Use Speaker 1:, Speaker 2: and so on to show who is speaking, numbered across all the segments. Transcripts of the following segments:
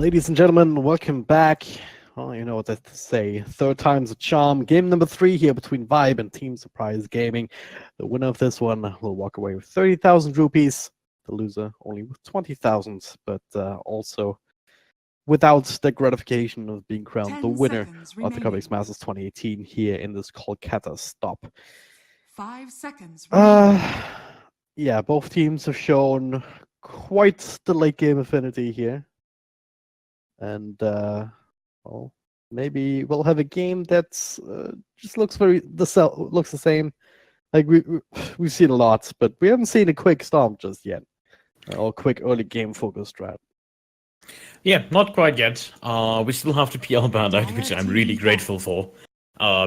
Speaker 1: Ladies and gentlemen, welcome back. Well, you know what to say. Third time's a charm. Game number 3 here between Vibe and Team Surprise Gaming. The winner of this one will walk away with 30,000 rupees. The loser only with 20,000, but also without the gratification of being crowned the winner of the Cobx Masters 2018 here in this Kolkata stop.
Speaker 2: 5 seconds.
Speaker 1: Yeah, both teams have shown quite the late game affinity here. And well, maybe we'll have a game that's just looks the same. Like we've seen a lot, but we haven't seen a quick stomp just yet, or quick early game focused strat.
Speaker 3: Yeah, not quite yet. We still have the PL band out, which I'm really grateful for.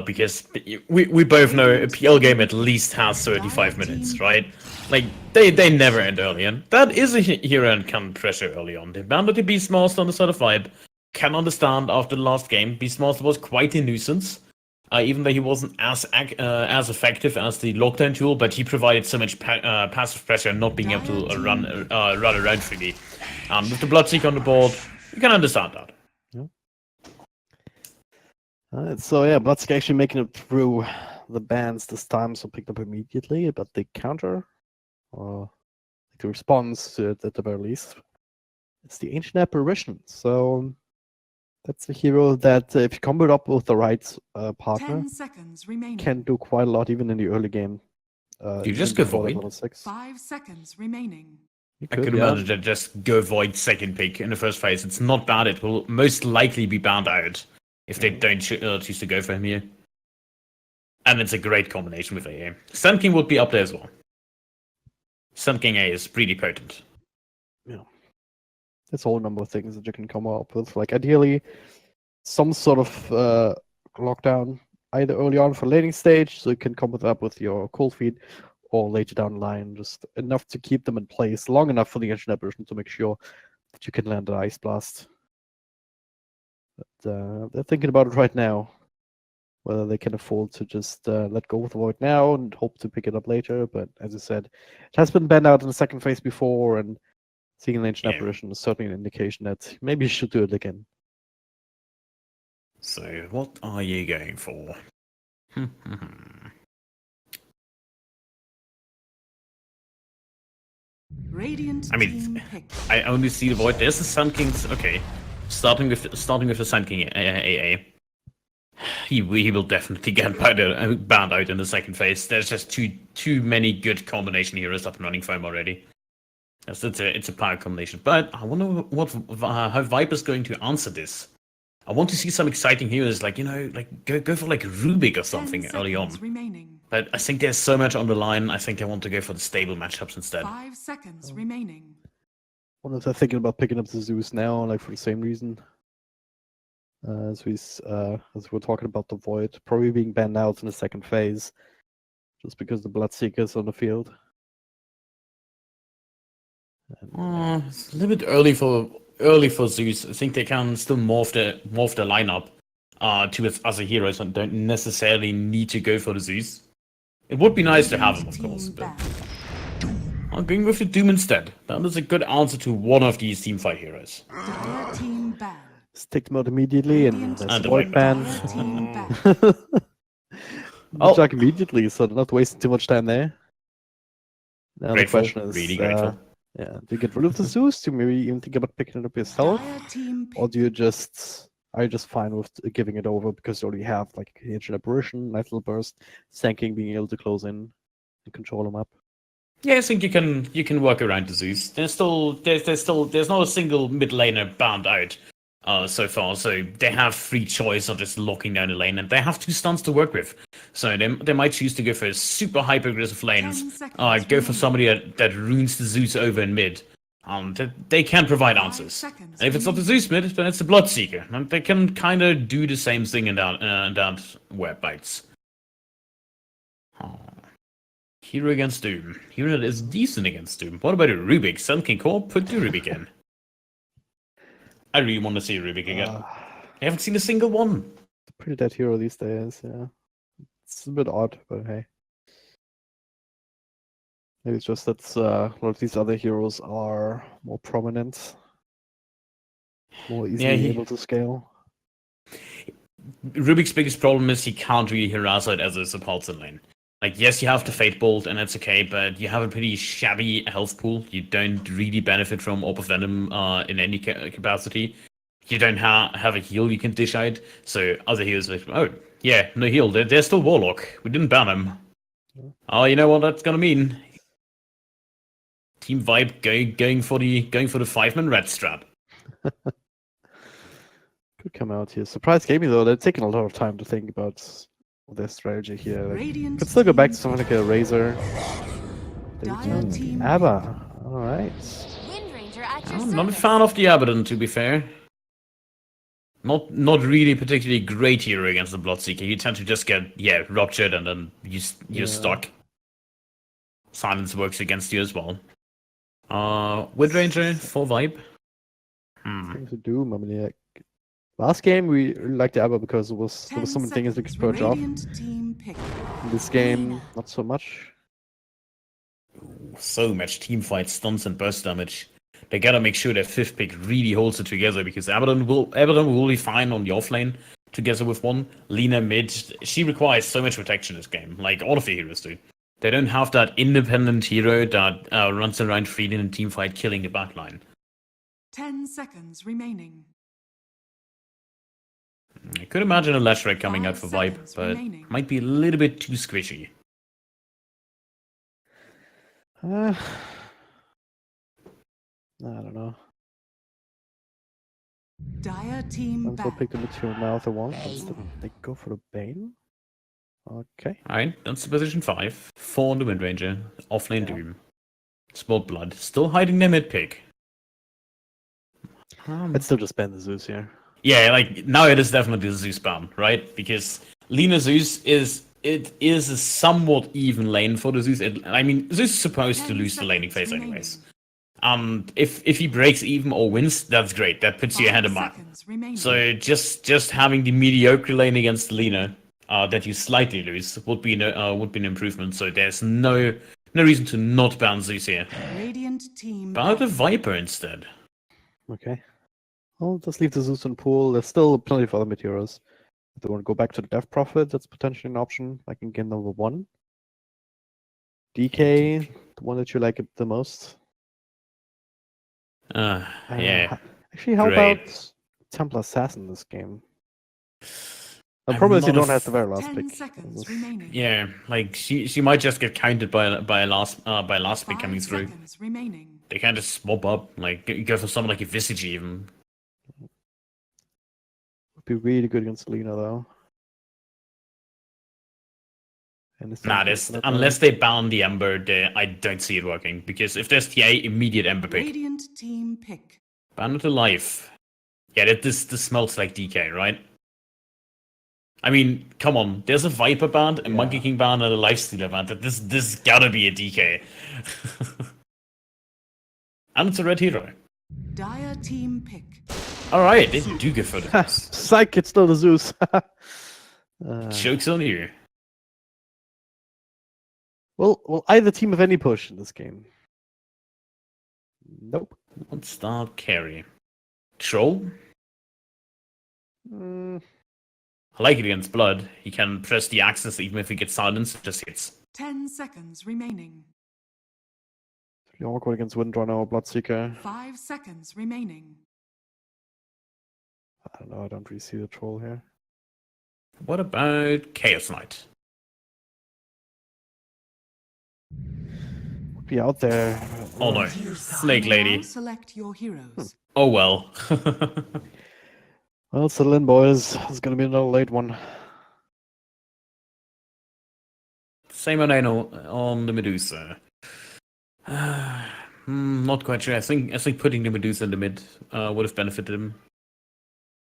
Speaker 3: Because we both know a PL game at least has 35 minutes, right? Like, they never end early, and that is a hero and can pressure early on. They banded the Beastmaster on the side of Vibe. Can understand after the last game, Beastmaster was quite a nuisance. Even though he wasn't as effective as the lockdown tool, but he provided so much passive pressure, not being able to run around freely. And with the Bloodseeker on the board, you can understand that.
Speaker 1: So yeah, Bloodseeker actually making it through the bans this time, so picked up immediately. But the counter, the response to it at the very least, it's the Ancient Apparition. So that's a hero that, if you combo it up with the right partner,
Speaker 2: 10 seconds remaining.
Speaker 1: can do quite a lot even in the early game.
Speaker 3: You just go Void?
Speaker 2: 5 seconds remaining.
Speaker 3: I could imagine that just go Void second pick in the first phase. It's not bad. It will most likely be banned out if they don't choose to go for him here. And it's a great combination with AA. Sun King would be up there as well. Sun King A is pretty potent.
Speaker 1: Yeah. There's a whole number of things that you can come up with. Like, ideally, some sort of lockdown, either early on for laning stage, so you can come up with your cold feed, or later down the line, just enough to keep them in place long enough for the Ancient Apparition to make sure that you can land an Ice Blast. But they're thinking about it right now, whether they can afford to just let go of the Void now and hope to pick it up later. But as I said, it has been banned out in the second phase before, and seeing an Ancient Apparition is certainly an indication that maybe you should do it again.
Speaker 3: So, what are you going for?
Speaker 2: Radiant
Speaker 3: I mean, I only see the Void. There's the Sun King's. Okay, starting with the Sun King AA. He will definitely get banned out in the second phase. There's just too many good combination heroes up and running for him already. It's a power combination. But I wonder how Viper's going to answer this. I want to see some exciting heroes, like, you know, like go for like Rubik or something early on.
Speaker 2: Remaining.
Speaker 3: But I think there's so much on the line. I think they want to go for the stable matchups instead.
Speaker 2: 5 seconds remaining.
Speaker 1: One of them thinking about picking up the Zeus now, like for the same reason. As we're talking about the Void probably being banned out in the second phase, just because the Bloodseeker's on the field.
Speaker 3: It's a little bit early for Zeus. I think they can still morph the lineup to its other heroes and don't necessarily need to go for the Zeus. It would be nice to have him, of course, but I'm going with the Doom instead. That is a good answer to one of these team fight heroes.
Speaker 2: Team ban.
Speaker 1: Just take them out immediately, and there's a Void ban. Jack immediately, so not wasting too much time there. Now
Speaker 3: grateful,
Speaker 1: the question is,
Speaker 3: really grateful.
Speaker 1: Yeah, do you get rid of the Zeus? Do you maybe even think about picking it up yourself? Or are you just fine with giving it over because you already have like Ancient Apparition, Night Little Burst, Sanking being able to close in and control them up?
Speaker 3: Yeah, I think you can work around the Zeus. There's not a single mid laner banned out so far, so they have free choice of just locking down the lane, and they have 2 stuns to work with. So they might choose to go for super hyper aggressive lanes, go for somebody that runes the Zeus over in mid. They can provide answers. And if it's not the Zeus mid, then it's the Bloodseeker, and they can kind of do the same thing in that web bites. Hero against Doom. Hero that is decent against Doom. What about a Rubik? Sun King Core? Put the Rubik in. I really want to see a Rubik again. I haven't seen a single one.
Speaker 1: Pretty dead hero these days, yeah. It's a bit odd, but hey. Maybe it's just that a lot of these other heroes are more prominent. more easily
Speaker 3: he-
Speaker 1: able to scale.
Speaker 3: Rubik's biggest problem is he can't really harass it as a support lane. Like, yes, you have the Fate Bolt, and that's okay, but you have a pretty shabby health pool. You don't really benefit from Orb of Venom in any capacity. You don't have a heal you can dish out, so other healers are like, oh, yeah, no heal. They're still Warlock. We didn't ban him. Oh, you know what that's gonna mean? Team Vibe going for the 5-man red strap.
Speaker 1: Could come out here. Surprise gaming though, they're taking a lot of time to think about their strategy here. Like,
Speaker 2: Radiant
Speaker 1: could still go back to
Speaker 2: team
Speaker 1: something like a Razor.
Speaker 2: Dire team
Speaker 1: ABBA. Alright.
Speaker 4: Wind Ranger at your
Speaker 3: I'm not a
Speaker 4: service.
Speaker 3: fan of the Abaddon, to be fair. Not really particularly great hero against the Bloodseeker. You tend to just get ruptured and then you're stuck. Silence works against you as well. Wind Ranger for Vibe.
Speaker 1: Things to do, I mean, like, last game we really liked the ABBA because there was so many things we could purge off.
Speaker 2: Radiant team pick.
Speaker 1: In this game, not so much.
Speaker 3: So much team fight, stunts, and burst damage. They gotta make sure their 5th pick really holds it together because Abaddon will be fine on the offlane together with one. Lina mid, she requires so much protection this game, like all of the heroes do. They don't have that independent hero that runs around freely in a team fight killing the backline.
Speaker 2: 10 seconds remaining.
Speaker 3: I could imagine a Lashrak coming out
Speaker 2: 5
Speaker 3: for Vibe,
Speaker 2: seconds
Speaker 3: but
Speaker 2: remaining.
Speaker 3: might be a little bit too squishy.
Speaker 1: I don't know.
Speaker 2: Dire team
Speaker 1: Might as well
Speaker 2: back.
Speaker 1: pick the material mouth at once. Instead they go for the Bane. Okay.
Speaker 3: Alright, that's position 5. 4 on the Wind Ranger. Offlane Doom. Sport Blood. Still hiding their mid pick.
Speaker 1: I'd still just ban the Zeus here.
Speaker 3: Yeah, like now it is definitely the Zeus ban, right? Because Lina Zeus is a somewhat even lane for the Zeus. I mean, Zeus is supposed to
Speaker 2: 10
Speaker 3: lose the laning
Speaker 2: seconds
Speaker 3: phase
Speaker 2: remaining.
Speaker 3: anyways. If he breaks even or wins, that's great. That puts you
Speaker 2: 5
Speaker 3: ahead of map.
Speaker 2: seconds remaining.
Speaker 3: So just having the mediocre lane against Lina that you slightly lose would be an improvement. So there's no reason to not ban Zeus here.
Speaker 2: Radiant team
Speaker 3: Ban out the
Speaker 2: back.
Speaker 3: Viper instead.
Speaker 1: Okay. I'll just leave the Zeus in pool. There's still plenty of other meteors. If they want to go back to the Death Prophet, that's potentially an option. I can get number 1. DK, the one that you like the most.
Speaker 3: Yeah.
Speaker 1: Actually, how
Speaker 3: Great.
Speaker 1: about Templar Assassin this game? The
Speaker 3: I'm
Speaker 1: problem is you
Speaker 3: not a
Speaker 1: don't have the very last
Speaker 2: 10
Speaker 1: pick.
Speaker 2: seconds remaining.
Speaker 3: Yeah, like she might just get counted by last pick
Speaker 2: 5
Speaker 3: coming through.
Speaker 2: seconds remaining.
Speaker 3: They can't just swap up, like go for someone like a Visage even.
Speaker 1: Would be really good against Lena though. And it's
Speaker 3: Nah, unless they ban the Ember, I don't see it working. Because if there's TA, immediate Ember pick.
Speaker 2: Radiant team pick.
Speaker 3: Ban it alive. Yeah, this smells like DK, right? I mean, come on. There's a Viper band, a Monkey King band, and a Lifestealer band. This gotta be a DK. And it's a red hero.
Speaker 2: Dire team pick.
Speaker 3: Alright, they do go for this.
Speaker 1: Psych, it's still the Zeus.
Speaker 3: Joke's on you.
Speaker 1: Will either team have any push in this game? Nope.
Speaker 3: One star carry. Troll?
Speaker 1: Mm,
Speaker 3: I like it against Blood. He can press the axis even if he gets silenced, it just hits.
Speaker 2: 10 seconds remaining.
Speaker 1: pretty awkward against Windrunner or Bloodseeker.
Speaker 2: 5 seconds remaining.
Speaker 1: I don't know, I don't really see the troll here.
Speaker 3: What about Chaos Knight?
Speaker 1: Would be out there.
Speaker 3: Oh no, Snake
Speaker 2: Now
Speaker 3: Lady.
Speaker 2: select your heroes.
Speaker 3: Oh well.
Speaker 1: Well, settle in, boys. It's gonna be another late one.
Speaker 3: Same on the Medusa. Not quite sure. I think putting the Medusa in the mid would have benefited him.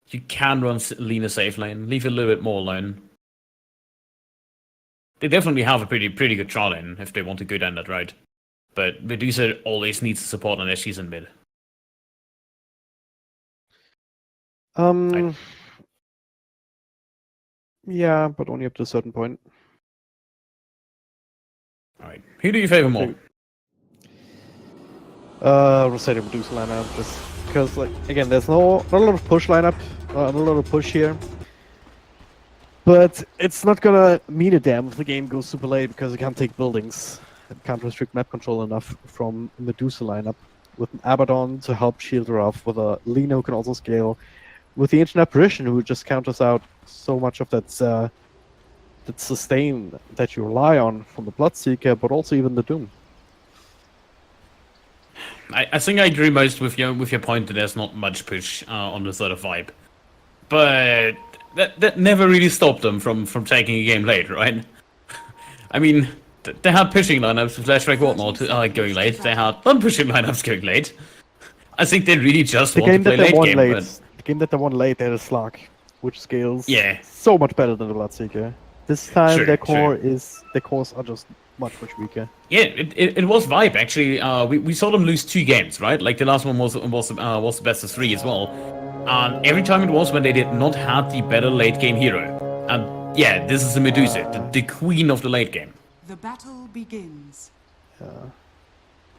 Speaker 3: You can run Lina safe lane, leave it a little bit more alone. They definitely have a pretty good trial lane if they want to go down that route. But Medusa always needs support unless she's in mid.
Speaker 1: Yeah, but only up to a certain point.
Speaker 3: Alright. Who do you favor more?
Speaker 1: Rosario Medusa lineup, just because like again, there's not a lot of push lineup, not a lot of push here. But it's not gonna mean a damn if the game goes super late because you can't take buildings. It can't restrict map control enough from Medusa lineup. With an Abaddon to help shield her off, with a Lina who can also scale, with the Ancient Apparition who just counters out so much of that sustain that you rely on from the Bloodseeker, but also even the Doom.
Speaker 3: I think I agree most with your point that there's not much push on the sort of vibe, but that never really stopped them from taking a game late, right? I mean, they had pushing lineups with Flashback whatnot going late. They had non-pushing lineups going late. I think they really just want to play late game.
Speaker 1: The game that they won late, they had a Slug, which scales
Speaker 3: Yeah.
Speaker 1: so much better than the Bloodseeker. This time
Speaker 3: Sure,
Speaker 1: their cores are just much weaker.
Speaker 3: Yeah, it was vibe actually. We saw them lose 2 games, right? Like the last one was the best of 3 as well. And every time it was when they did not have the better late game hero. And yeah, this is the Medusa, the queen of the late game.
Speaker 2: The battle begins.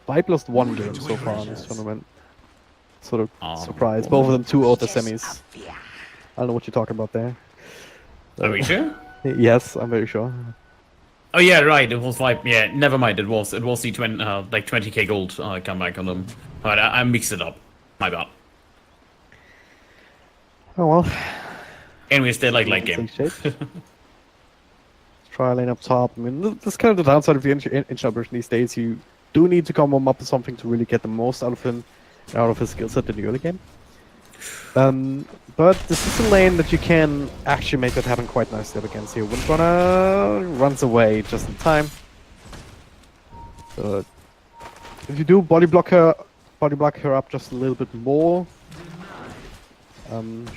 Speaker 1: Vibe lost 1 game so far in this tournament. Sort of surprise. Both of them 2 out the semis. I don't know what you're talking about there.
Speaker 3: Are we sure?
Speaker 1: Yes, I'm very sure.
Speaker 3: Oh yeah, right. It was like never mind. It was the 20k gold comeback on them. But I mixed it up. My bad.
Speaker 1: Oh well.
Speaker 3: Anyways, they like late game.
Speaker 1: Try lane up top. I mean, that's kind of the downside of the Ancient these days. You do need to come up with something to really get the most out of him, out of his skill set in the early game. But this is a lane that you can actually make that happen quite nicely up against here. Windrunner runs away just in time. But if you do body block her up just a little bit more,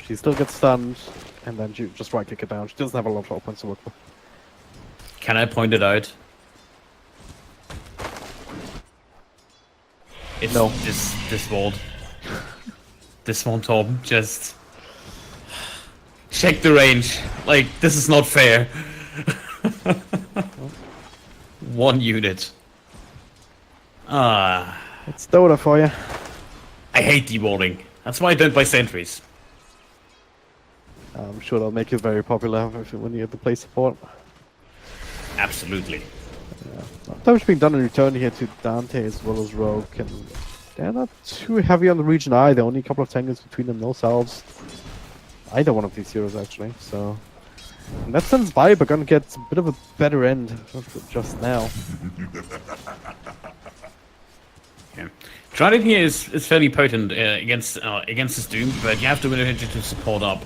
Speaker 1: she still gets stunned, and then you just right click it down. She doesn't have a lot of points to work with.
Speaker 3: Can I point it out? It's
Speaker 1: No.
Speaker 3: This ward. This one, Tom, just check the range. Like, this is not fair. 1 unit.
Speaker 1: It's Dota for you.
Speaker 3: I hate dewalling. That's why I don't buy sentries.
Speaker 1: I'm sure that'll make you very popular when you have to play support.
Speaker 3: Absolutely.
Speaker 1: Damage being done in return here to Dante as well as Rogue, and they're not too heavy on the region either. Only a couple of tangles between them, no salves. Either one of these heroes actually. So in that sense, Vibe are gonna get a bit of a better end just now.
Speaker 3: Yeah. Trident here is fairly potent against this Doom, but you have to really to support up.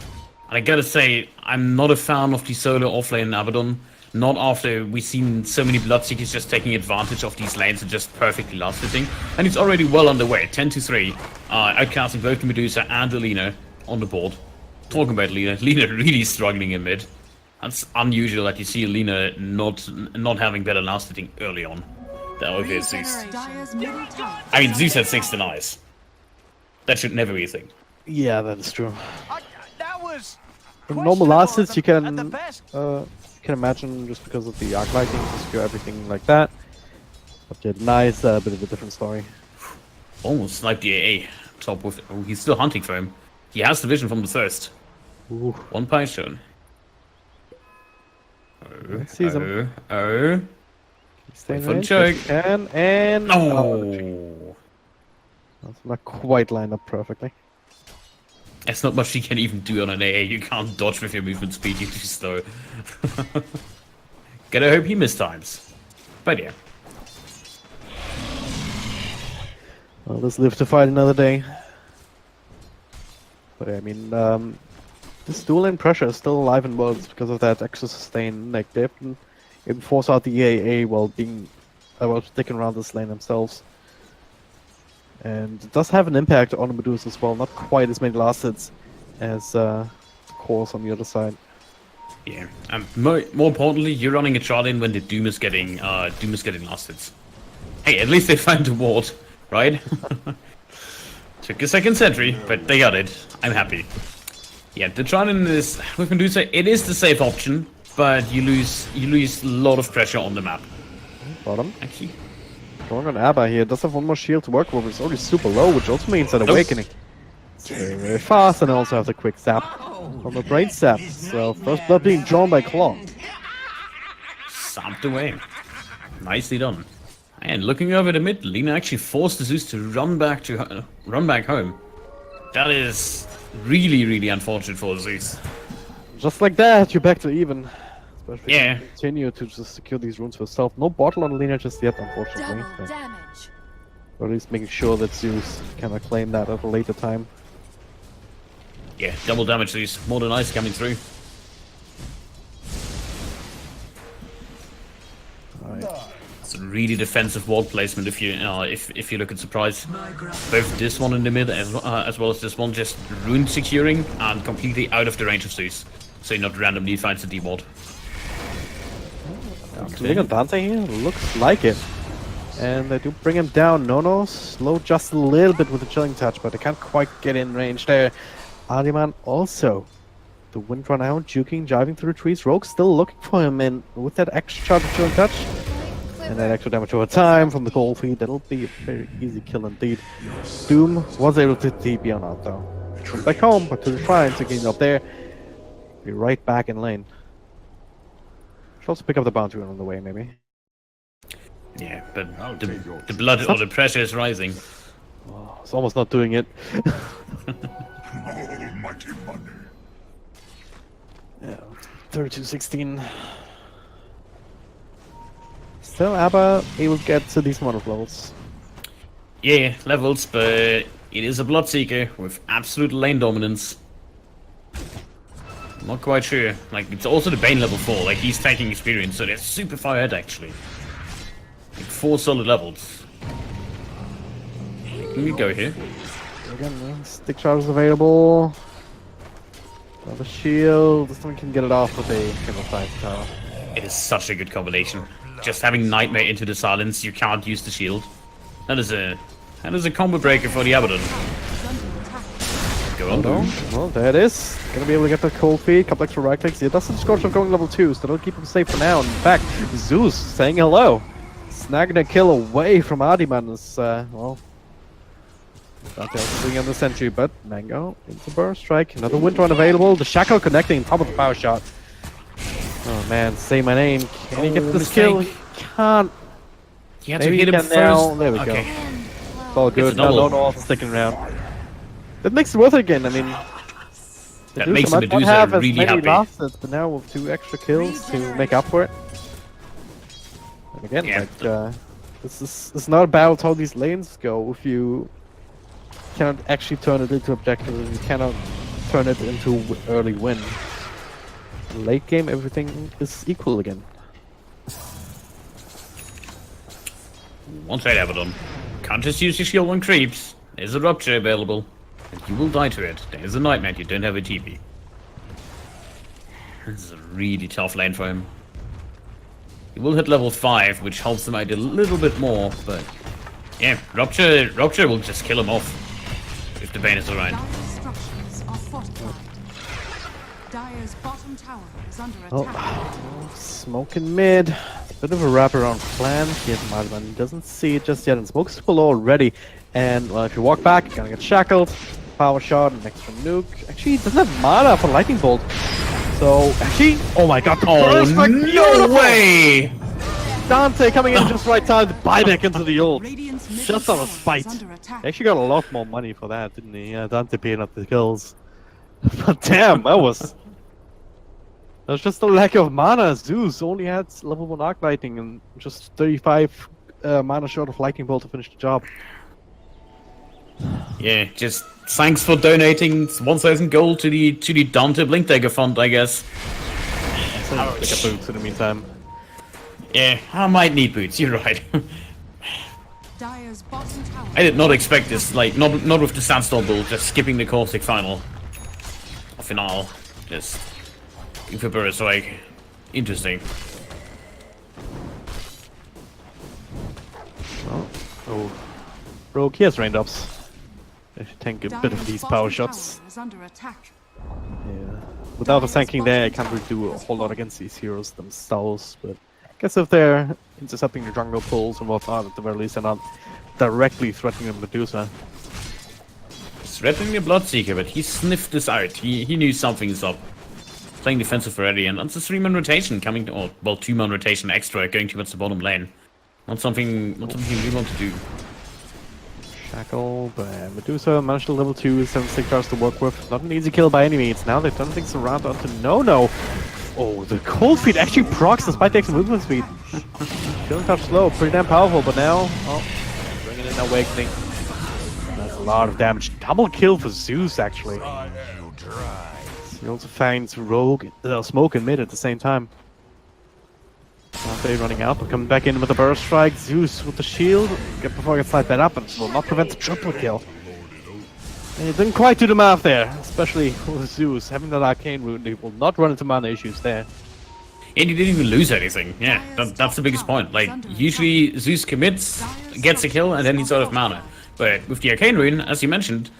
Speaker 3: And I gotta say, I'm not a fan of the solo offlane Abaddon. Not after we've seen so many Bloodseekers just taking advantage of these lanes and just perfectly last hitting. And it's already well underway, 10-3, outcasting both the Medusa and the Lina on the board. Talking about Lina really struggling in mid. That's unusual that you see Lina not having better last hitting early on. That would be Zeus.
Speaker 2: Dire's middle tower.
Speaker 3: I mean, Zeus had 6 denies. That should never be a thing.
Speaker 1: Yeah, that is true.
Speaker 5: That was
Speaker 1: In normal last hits, you
Speaker 5: at the
Speaker 1: can
Speaker 5: best.
Speaker 1: imagine just because of the arc lighting, secure everything like that. But yeah, nice, a bit of a different story.
Speaker 3: Almost sniped the AA. Top with. Oh, he's still hunting for him. He has the vision from the thirst.
Speaker 1: Ooh,
Speaker 3: 1 pie stone.
Speaker 1: sees him.
Speaker 3: Oh.
Speaker 1: Staying
Speaker 3: for the
Speaker 1: range,
Speaker 3: choke.
Speaker 1: yes, and
Speaker 3: Oh.
Speaker 1: That's not quite lined up perfectly.
Speaker 3: There's not much you can even do on an AA. You can't dodge with your movement speed. You're too slow. Gotta hope he mistimes. But yeah.
Speaker 1: Well, let's live to fight another day. But yeah, I mean, this dual lane pressure is still alive in Worlds because of that extra sustain. Like, they can even force out the EAA while sticking around this lane themselves. And it does have an impact on the Medusa as well. Not quite as many last hits as cores on the other side.
Speaker 3: Yeah. And more importantly, you're running a Charlene when the Doom is getting last hits. Hey, at least they found the ward, right? Took a second sentry, but they got it. I'm happy. Yeah, the Trident is with Medusa. It is the safe option, but you lose a lot of pressure on the map.
Speaker 1: Bottom.
Speaker 3: Actually,
Speaker 1: Going on Abba here. Does have one more shield to work with. It's already super low, which also means that
Speaker 3: Nope.
Speaker 1: Awakening. very, very fast, and also has a quick zap from the brain zap. So first blood being drawn by Claw.
Speaker 3: Zapped away. Nicely done. And looking over the mid, Lina actually forced the Zeus to run back home. That is really, really unfortunate for Zeus.
Speaker 1: Just like that, you're back to even. Especially
Speaker 3: Yeah.
Speaker 1: if you continue to just secure these runes for yourself. No bottle on Lina just yet, unfortunately.
Speaker 4: Double damage.
Speaker 1: Or at least making sure that Zeus cannot claim that at a later time.
Speaker 3: Yeah, double damage Zeus. More than ice coming through. It's a really defensive ward placement if you if you look at Surprise. Both this one in the mid as well as this one, just rune securing and completely out of the range of Zeus. So he not randomly finds a D-ward.
Speaker 1: Looking at Dante here, looks like it. And they do bring him down. No, slow just a little bit with the chilling touch, but they can't quite get in range there. Adiman also. The wind run out, juking, driving through the trees. Rogue still looking for him, and with that extra charge of chilling touch, and that extra damage over time from the cold feed, that'll be a very easy kill indeed. Doom was able to TP on out though. Comes back home, but to the shrine, so getting up there. Be right back in lane. Should also pick up the bounty on the way, maybe.
Speaker 3: Yeah, but the blood or the pressure is rising.
Speaker 1: Oh, it's almost not doing it.
Speaker 5: Almighty money.
Speaker 1: Yeah, 32-16. Still, Abba able to get to these amount of levels.
Speaker 3: Yeah, levels, but it is a Bloodseeker with absolute lane dominance. I'm not quite sure. Like, it's also the Bane level 4. Like, he's taking experience, so they're super far ahead, actually. Like, 4 solid levels. Can we go here?
Speaker 1: Again, stick charges available. Another shield. This one can get it off with a Kindle 5 tower.
Speaker 3: It is such a good combination. Just having Nightmare into the silence, you can't use the shield. That is a combo breaker for the Abaddon. Go on, though.
Speaker 1: Well, there it is. Gonna be able to get the cold feed, couple extra right clicks. It doesn't scorch on going level 2, so that'll keep him safe for now. In fact, Zeus saying hello. Snagging a kill away from Adiman is, well... Dante doing on the sentry, but Mango into burst strike. Another wind run available. The shackle connecting top of the power shot. Oh man, say my name. Can he get this
Speaker 3: mistake.
Speaker 1: kill? He can't.
Speaker 3: You have to
Speaker 1: Maybe
Speaker 3: hit
Speaker 1: he
Speaker 3: him
Speaker 1: can
Speaker 3: first.
Speaker 1: now. There we go.
Speaker 3: Okay.
Speaker 1: It's all good.
Speaker 3: a
Speaker 1: No,
Speaker 3: double.
Speaker 1: no also sticking around. That makes it worth it again. I mean,
Speaker 3: That makes the
Speaker 1: might not
Speaker 3: Medusa
Speaker 1: have as
Speaker 3: really
Speaker 1: many
Speaker 3: happy.
Speaker 1: losses, but now with 2 extra kills to make up for it. And again,
Speaker 3: Yeah.
Speaker 1: like it's not about how these lanes go. If you cannot actually turn it into objectives, and you cannot turn it into early win. Late game, everything is equal again.
Speaker 3: One trade Abaddon. Can't just use your shield on creeps. There's a rupture available. And you will die to it. There's a nightmare, you don't have a TP. This is a really tough lane for him. He will hit level 5, which helps him out a little bit more, but... Yeah, Rupture will just kill him off. If the Bane is around.
Speaker 2: Dire's structures are fortified. Dire's bottom tower is under attack.
Speaker 1: Oh, smoking mid. Bit of a wraparound plan here from Adman. He doesn't see it just yet, and smoke's super low already. And well, if you walk back, you're gonna get shackled. Power shot, an extra nuke. Actually, he doesn't have mana for lightning bolt. So actually, oh my god!
Speaker 3: Oh,
Speaker 1: perfect,
Speaker 3: no
Speaker 1: beautiful!
Speaker 3: way!
Speaker 1: Dante coming in just right time to buy back into the ult.
Speaker 2: Radiant's middle
Speaker 1: Just out of
Speaker 2: tower is
Speaker 1: spite.
Speaker 2: under attack.
Speaker 1: He actually got a lot more money for that, didn't he? Yeah, Dante paying up the kills. But damn, that was just a lack of mana. Zeus only had level 1 arc lightning and just 35 mana short of lightning bolt to finish the job.
Speaker 3: Yeah, just thanks for donating 1,000 gold to the Dante Blinkdagger fund, I guess.
Speaker 1: Pick up boots in the meantime.
Speaker 3: Yeah, I might need boots, you're right.
Speaker 2: Dire's bottom tower.
Speaker 3: I did not expect this, like, not with the Sandstorm build, just skipping the caustic final. Or finale. Just for burst, like, interesting.
Speaker 1: Oh. Rogue, he has raindrops. I should tank a bit of these power shots.
Speaker 2: Is under attack.
Speaker 1: Yeah. Without the tanking there, I can't really do a whole lot against these heroes themselves, but I guess if they're intercepting the jungle pulls and whatnot, at the very least they're not directly threatening the Medusa.
Speaker 3: threatening the Bloodseeker, but he sniffed this out. He knew something is up. Playing defensive already, and that's a 3-man rotation coming to, or well, 2-man rotation extra going towards the bottom lane. Not something we want to do.
Speaker 1: Shackle, but Medusa managed to level 2, 7 stars to work with. Not an easy kill by any means. Now they've done things around onto No. Oh, the cold feet actually procs despite the extra movement speed. Feeling touch slow, pretty damn powerful, but now, bringing in Awakening. That's a lot of damage. Double kill for Zeus, actually. He also finds Rogue, Smoke and Mid at the same time. They running out, but coming back in with a burst strike. Zeus with the shield before he can slide that up and will not prevent the triple kill. And he didn't quite do the math there, especially with Zeus having that arcane rune. He will not run into mana issues there.
Speaker 3: And he didn't even lose anything. Yeah, that's the biggest point. Like, usually Zeus commits, gets a kill, and then he's out of mana. But with the arcane rune, as you mentioned,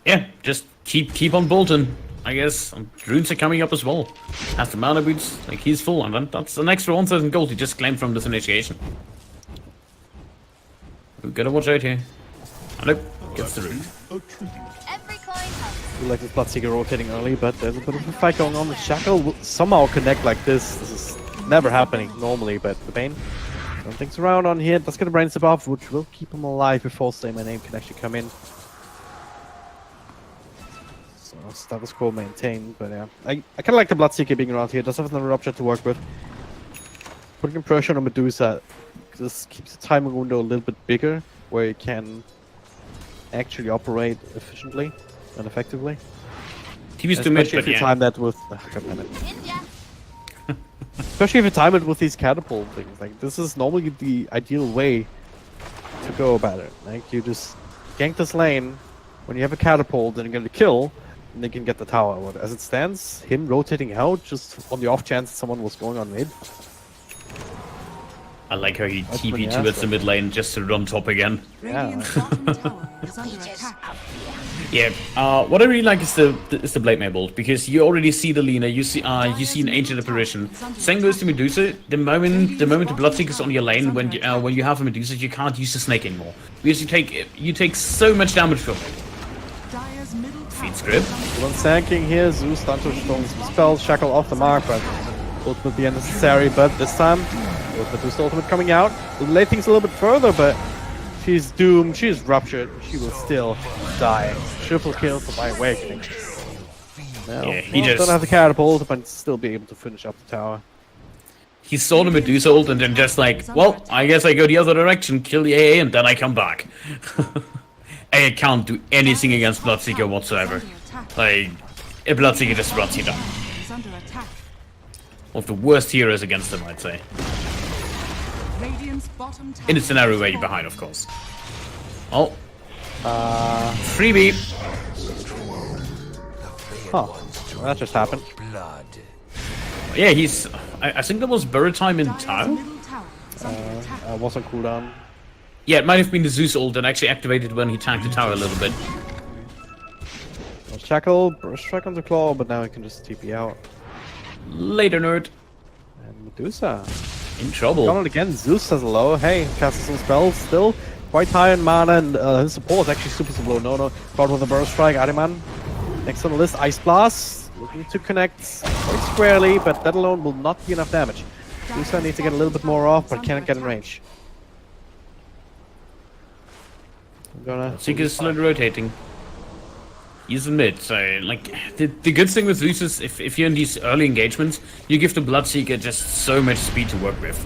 Speaker 3: yeah, just keep on bolting. I guess runes are coming up as well. Has the mana boots, like he's full, and that's an extra 1,000 gold he just claimed from this initiation. We gotta watch out here. I know, gets the rune.
Speaker 4: Every coin helps.
Speaker 1: I feel like this Bloodseeker rotating early, but there's a bit of a fight going on. The Shackle will somehow connect like this. This is never happening normally, but the Bane turns things around on here. Does get a brain step off, which will keep him alive before Say My Name can actually come in. Status quo maintained, but yeah. I kind of like the Bloodseeker being around here. Does have another object to work with. Putting pressure on Medusa just keeps the timing window a little bit bigger, where you can actually operate efficiently and effectively.
Speaker 3: TV's too much,
Speaker 1: Especially if
Speaker 3: but
Speaker 1: you
Speaker 3: yeah.
Speaker 1: time that with... Especially if you time it with these catapult things. Like, this is normally the ideal way to go about it. Like, you just gank this lane, when you have a catapult and you get a kill, and they can get the tower. But as it stands, him rotating out just on the off chance someone was going on mid.
Speaker 3: I like how he
Speaker 1: That's
Speaker 3: TP
Speaker 1: pretty
Speaker 3: towards the
Speaker 1: nasty.
Speaker 3: mid lane just to run top again.
Speaker 2: Radiant's bottom tower is under attack.
Speaker 3: Yeah, what I really like is the Blade Mail bolt, because you already see the Lina, you see an Ancient Apparition. Same goes to Medusa. The moment the Bloodseeker's on your lane, when you have a Medusa, you can't use the Snake anymore, because you take so much damage from it.
Speaker 2: Dire's middle tower
Speaker 3: Feed script.
Speaker 1: One sanking here, Zeus stun to throwing some spells, Shackle off the mark, but ultimately unnecessary. But this time, with Medusa ultimate coming out, will delay things a little bit further, but she's doomed, she's ruptured, she will still die. Triple kill for my Awakening. Now,
Speaker 3: Yeah, he just-
Speaker 1: don't have the catapult, but still be able to finish up the tower.
Speaker 3: He saw the Medusa ult and then just like, well, I guess I go the other direction, kill the AA, and then I come back. I can't do anything against Bloodseeker whatsoever. Like, a Bloodseeker just runs you down.
Speaker 2: is under attack.
Speaker 3: One of the worst heroes against him, I'd say.
Speaker 2: Radiant's bottom tower
Speaker 3: In a scenario where
Speaker 2: is
Speaker 3: you're behind, of course. Oh,
Speaker 1: Uh,
Speaker 3: freebie.
Speaker 1: huh. Well, that just happened.
Speaker 3: Yeah, he's... I think that was Burrow time in
Speaker 2: Dire's
Speaker 3: town?
Speaker 2: middle tower is under attack.
Speaker 1: Was on cooldown.
Speaker 3: Yeah, it might have been the Zeus ult and actually activated when he tanked the tower a little bit.
Speaker 1: Shackle, burst strike on the claw, but now he can just TP out.
Speaker 3: Later, nerd.
Speaker 1: And Medusa.
Speaker 3: In trouble.
Speaker 1: Coming again, Zeus has a low. Hey, casting some spells, still quite high in mana, and his support is actually super low. No. Caught with a burst strike, Ariman. Next on the list, Ice Blast. Looking to connect quite squarely, but that alone will not be enough damage. Medusa needs to get a little bit more off, but can't get in range. I'm gonna...
Speaker 3: Seeker's slowly rotating. He's in mid, so like the good thing with Zeus is if you're in these early engagements, you give the Bloodseeker just so much speed to work with.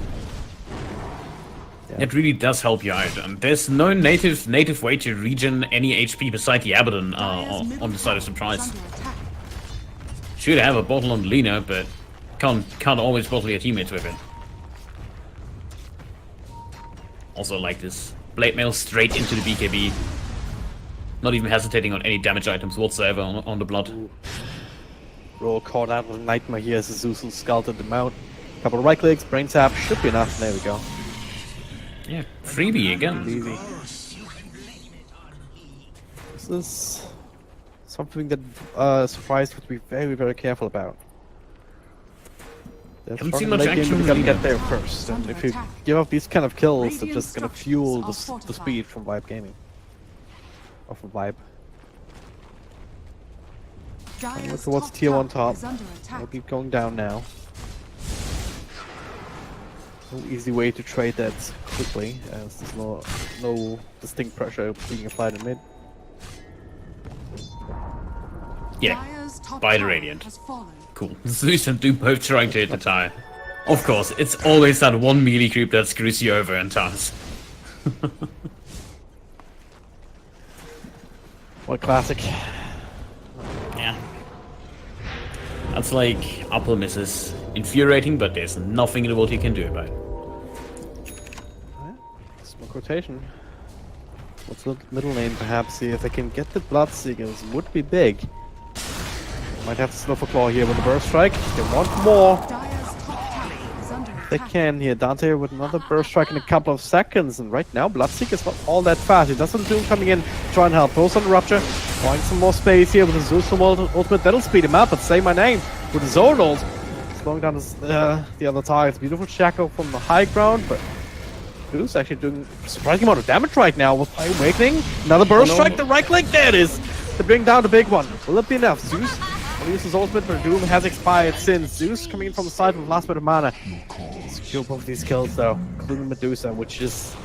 Speaker 1: Yeah.
Speaker 3: It really does help you out, and there's no native way to regen any HP beside the Abaddon
Speaker 2: Dire's middle
Speaker 3: on the side of
Speaker 2: tower
Speaker 3: surprise.
Speaker 2: is under attack.
Speaker 3: Should have a bottle on Lina, but can't always bottle your teammates with it. Also like this Blade Mail straight into the BKB. Not even hesitating on any damage items whatsoever on the blood.
Speaker 1: Roll caught out with a Nightmare here as Zeus scalded them out. Couple of right clicks, brain tap, should be enough. There we go.
Speaker 3: Yeah, freebie again.
Speaker 1: Easy. This is something that Surprise would be very careful about. There's
Speaker 3: Haven't
Speaker 1: strong
Speaker 3: seen much
Speaker 1: late game,
Speaker 3: action
Speaker 1: but you gotta
Speaker 3: really.
Speaker 1: get there first. And if you give up these kind of kills, they're just gonna fuel the speed from Vibe Gaming. Or from Vibe.
Speaker 2: Dire's
Speaker 1: Look towards
Speaker 2: top
Speaker 1: tier 1
Speaker 2: tower
Speaker 1: top.
Speaker 2: is under attack.
Speaker 1: I'll keep going down now. No easy way to trade that quickly, as there's no distinct pressure being applied in mid.
Speaker 3: Yeah,
Speaker 2: Dire's top
Speaker 3: by the
Speaker 2: tower
Speaker 3: Radiant.
Speaker 2: has fallen.
Speaker 3: Cool. Zeus and Doom both trying to hit the tower. Of course, it's always that one melee creep that screws you over in towers.
Speaker 1: What a classic.
Speaker 3: Yeah. That's like upper misses. Infuriating, but there's nothing in the world you can do about it.
Speaker 1: Smoke rotation. What's the middle lane perhaps? See if they can get the Bloodseekers. Would be big. Might have to slow for claw here with the burst strike. They want more.
Speaker 2: Dire's top tower is under
Speaker 1: They
Speaker 2: attack.
Speaker 1: can here. Dante with another burst strike in a couple of seconds. And right now, Bloodseeker's not all that fast. He doesn't Doom coming in, try and help. Throws on the Rupture. Find some more space here with the Zeus ultimate. That'll speed him up, but say my name. With his own ult. Slowing down the other targets. Beautiful shackle from the high ground, but Zeus actually doing a surprising amount of damage right now with High Awakening. Another burst strike, the right click, there it is! To bring down the big one. Will it be enough? Zeus will use his ultimate, but Doom has expired since. Zeus coming in from the side with the last bit of mana. Secure both of these kills though, including Medusa, which is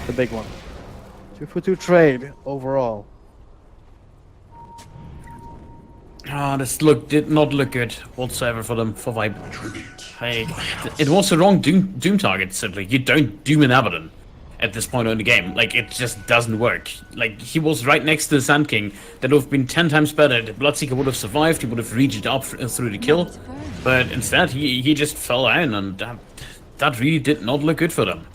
Speaker 1: the big one. 2-for-2 trade overall.
Speaker 3: Ah, this did not look good whatsoever for them, for Vibe. Hey, it was the wrong Doom target, simply. You don't Doom an Abaddon at this point in the game. Like, it just doesn't work. Like, he was right next to the Sand King. That would have been 10 times better. The Bloodseeker would have survived, he would have reached up through the kill. But instead, he just fell down, and that really did not look good for them.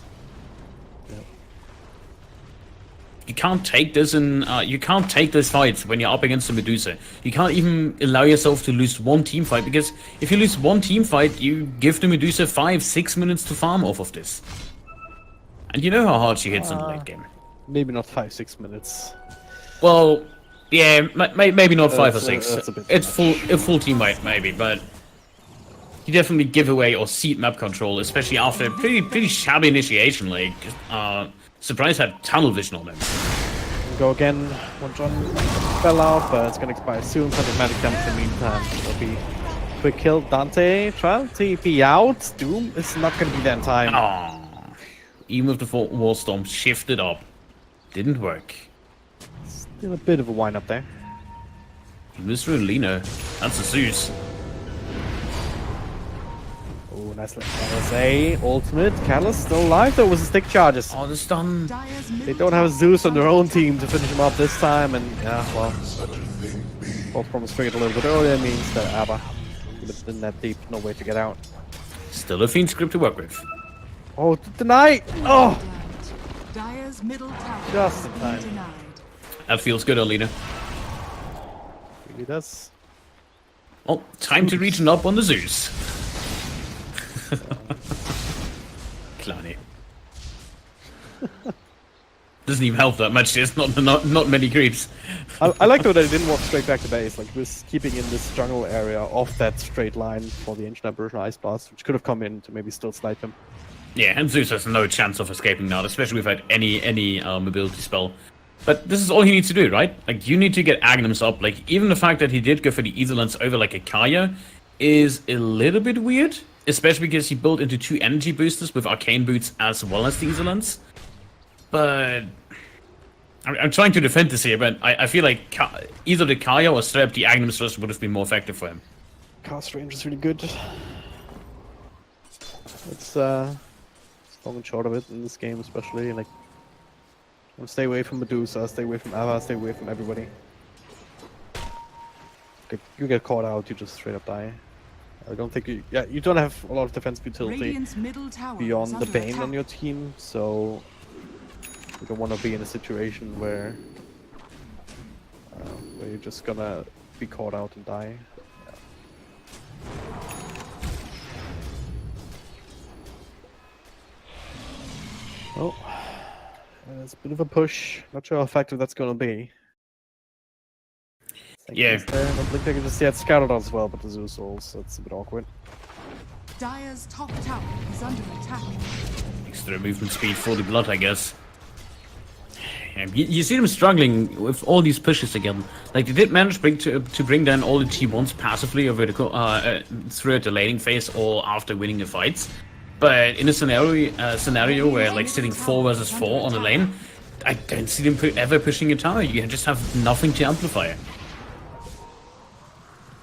Speaker 3: You can't take this you can't take this fight when you're up against a Medusa. You can't even allow yourself to lose one team fight, because if you lose one team fight, you give the Medusa 5-6 minutes to farm off of this. And you know how hard she hits in the late game.
Speaker 1: Maybe not 5-6 minutes.
Speaker 3: Well, yeah, maybe not 5 or 6.
Speaker 1: That's a bit
Speaker 3: It's a full team fight maybe, but you definitely give away or cede map control, especially after a pretty shabby initiation. Like, Surprise had tunnel vision on him.
Speaker 1: Go again. One John fell out, but it's gonna expire soon. Plenty of magic damage in the meantime. It'll be quick kill. Dante trying to TP out. Doom is not gonna be there in time.
Speaker 3: Oh, even with the wall storm shifted up, didn't work.
Speaker 1: Still a bit of a wind up there.
Speaker 3: He missed through Lino. That's a Zeus.
Speaker 1: Oh, nice LSA. Ultimate. Catalyst still alive though with the stick charges.
Speaker 3: Oh, this done.
Speaker 2: Dire's
Speaker 1: They
Speaker 2: middle
Speaker 1: don't have a
Speaker 2: tower
Speaker 1: Zeus
Speaker 2: is
Speaker 1: on their
Speaker 2: under
Speaker 1: own
Speaker 2: attack.
Speaker 1: team to finish him up this time, and yeah, well, both promise triggered a little bit earlier means that Abba lived in that deep, no way to get out.
Speaker 3: Still a Fiend script to work with.
Speaker 1: Oh, deny! Oh,
Speaker 2: Dire's middle tower
Speaker 1: Just in
Speaker 2: has
Speaker 1: time.
Speaker 2: been denied.
Speaker 3: That feels good, Alina.
Speaker 1: really does.
Speaker 3: Well, time to reach up on the Zeus. Clowny. Doesn't even help that much. There's not many creeps.
Speaker 1: I like though that he didn't walk straight back to base. Like he was keeping in this jungle area off that straight line for the ancient Aberration Ice Blast, which could have come in to maybe still snipe him.
Speaker 3: Yeah, and Zeus has no chance of escaping now, especially without any mobility spell. But this is all he needs to do, right? Like, you need to get Agnums up. Like, even the fact that he did go for the Easelance over, like, a Kaya is a little bit weird. Especially because he built into 2 energy boosters with Arcane Boots as well as the Easelance. But I'm trying to defend this here, but I feel like either the Kaya or straight up the Agnums first would have been more effective for him.
Speaker 1: Cast range is really good. It's long and short of it in this game, especially. Like, stay away from Medusa, stay away from Ava, stay away from everybody. You get caught out, you just straight up die. I don't think you don't have a lot of defense utility
Speaker 2: Radiant's middle tower is
Speaker 1: beyond the
Speaker 2: under
Speaker 1: Bane
Speaker 2: attack.
Speaker 1: on your team, so you don't want to be in a situation where you're just gonna be caught out and die. Oh, it's a bit of a push. Not sure how effective that's gonna be.
Speaker 3: Yeah.
Speaker 1: Don't look like it just yet scouted as well, but the Zeus Souls, so it's a bit awkward.
Speaker 2: Dire's top tower is under attack.
Speaker 3: Extra movement speed for the blood, I guess. You see them struggling with all these pushes again. Like they did manage to bring down all the T1s passively over the throughout the laning phase or after winning the fights. But in a scenario where like sitting 4 versus 4 on the lane, I don't see them ever pushing a tower. You just have nothing to amplify.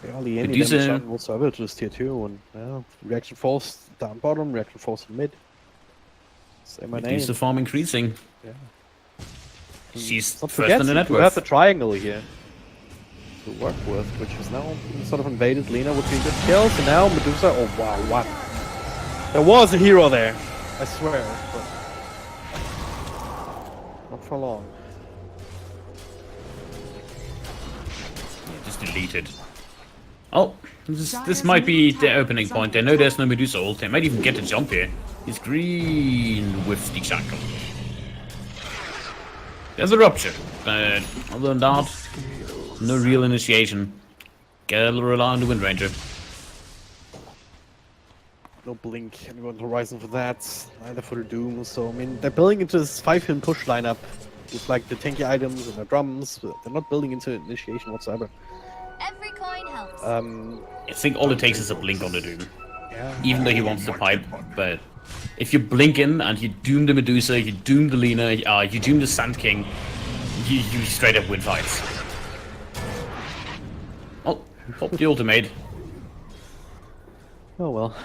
Speaker 1: Barely any damage whatsoever to this tier 2, and reaction force down bottom, reaction force in mid. Say my name.
Speaker 3: The farm increasing.
Speaker 1: Yeah.
Speaker 3: She's
Speaker 1: Don't
Speaker 3: first
Speaker 1: forget,
Speaker 3: in the network.
Speaker 1: we have the triangle here to work with, which is now being sort of invaded. Lina would be a good kill, so now Medusa. Oh wow, what? There was a hero there, I swear, but not for long.
Speaker 3: Just deleted. Oh, this might be the opening point. They know there's no Medusa ult. They might even get a jump here. He's green with the shackle. There's a rupture, but other than that, no real initiation. Gotta rely on the Wind Ranger.
Speaker 1: No blink and go on the horizon for that, neither for the Doom. So I mean, they're building into this 5-pin push lineup with like the tanky items and the drums. But they're not building into initiation whatsoever.
Speaker 4: Every coin helps.
Speaker 3: I think all it takes is a blink on the Doom.
Speaker 1: Yeah.
Speaker 3: Even though he wants the pipe, but if you blink in and you doom the Medusa, you doom the Lina, you doom the Sand King, you straight up win fights. Oh, pop the ultimate.
Speaker 1: Oh well.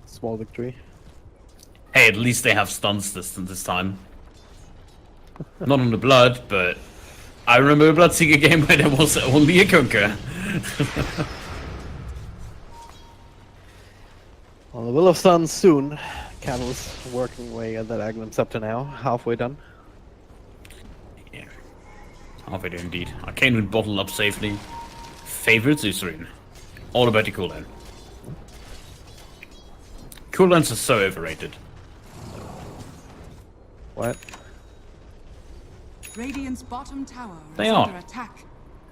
Speaker 1: Small victory.
Speaker 3: Hey, at least they have stuns this time. Not on the Blood, but I remember a Bloodseeker game where there was only a Conqueror.
Speaker 1: Well, the Will of Sun soon. Catalyst working away at that Agnum Scepter now, halfway done.
Speaker 3: Yeah, halfway there indeed. Arcane would bottle up safely. Favorite Zeusrine. All about the cooldown. Cooldowns are so overrated.
Speaker 1: What?
Speaker 2: Radiant's bottom tower
Speaker 3: They
Speaker 2: is
Speaker 3: are.
Speaker 2: under attack.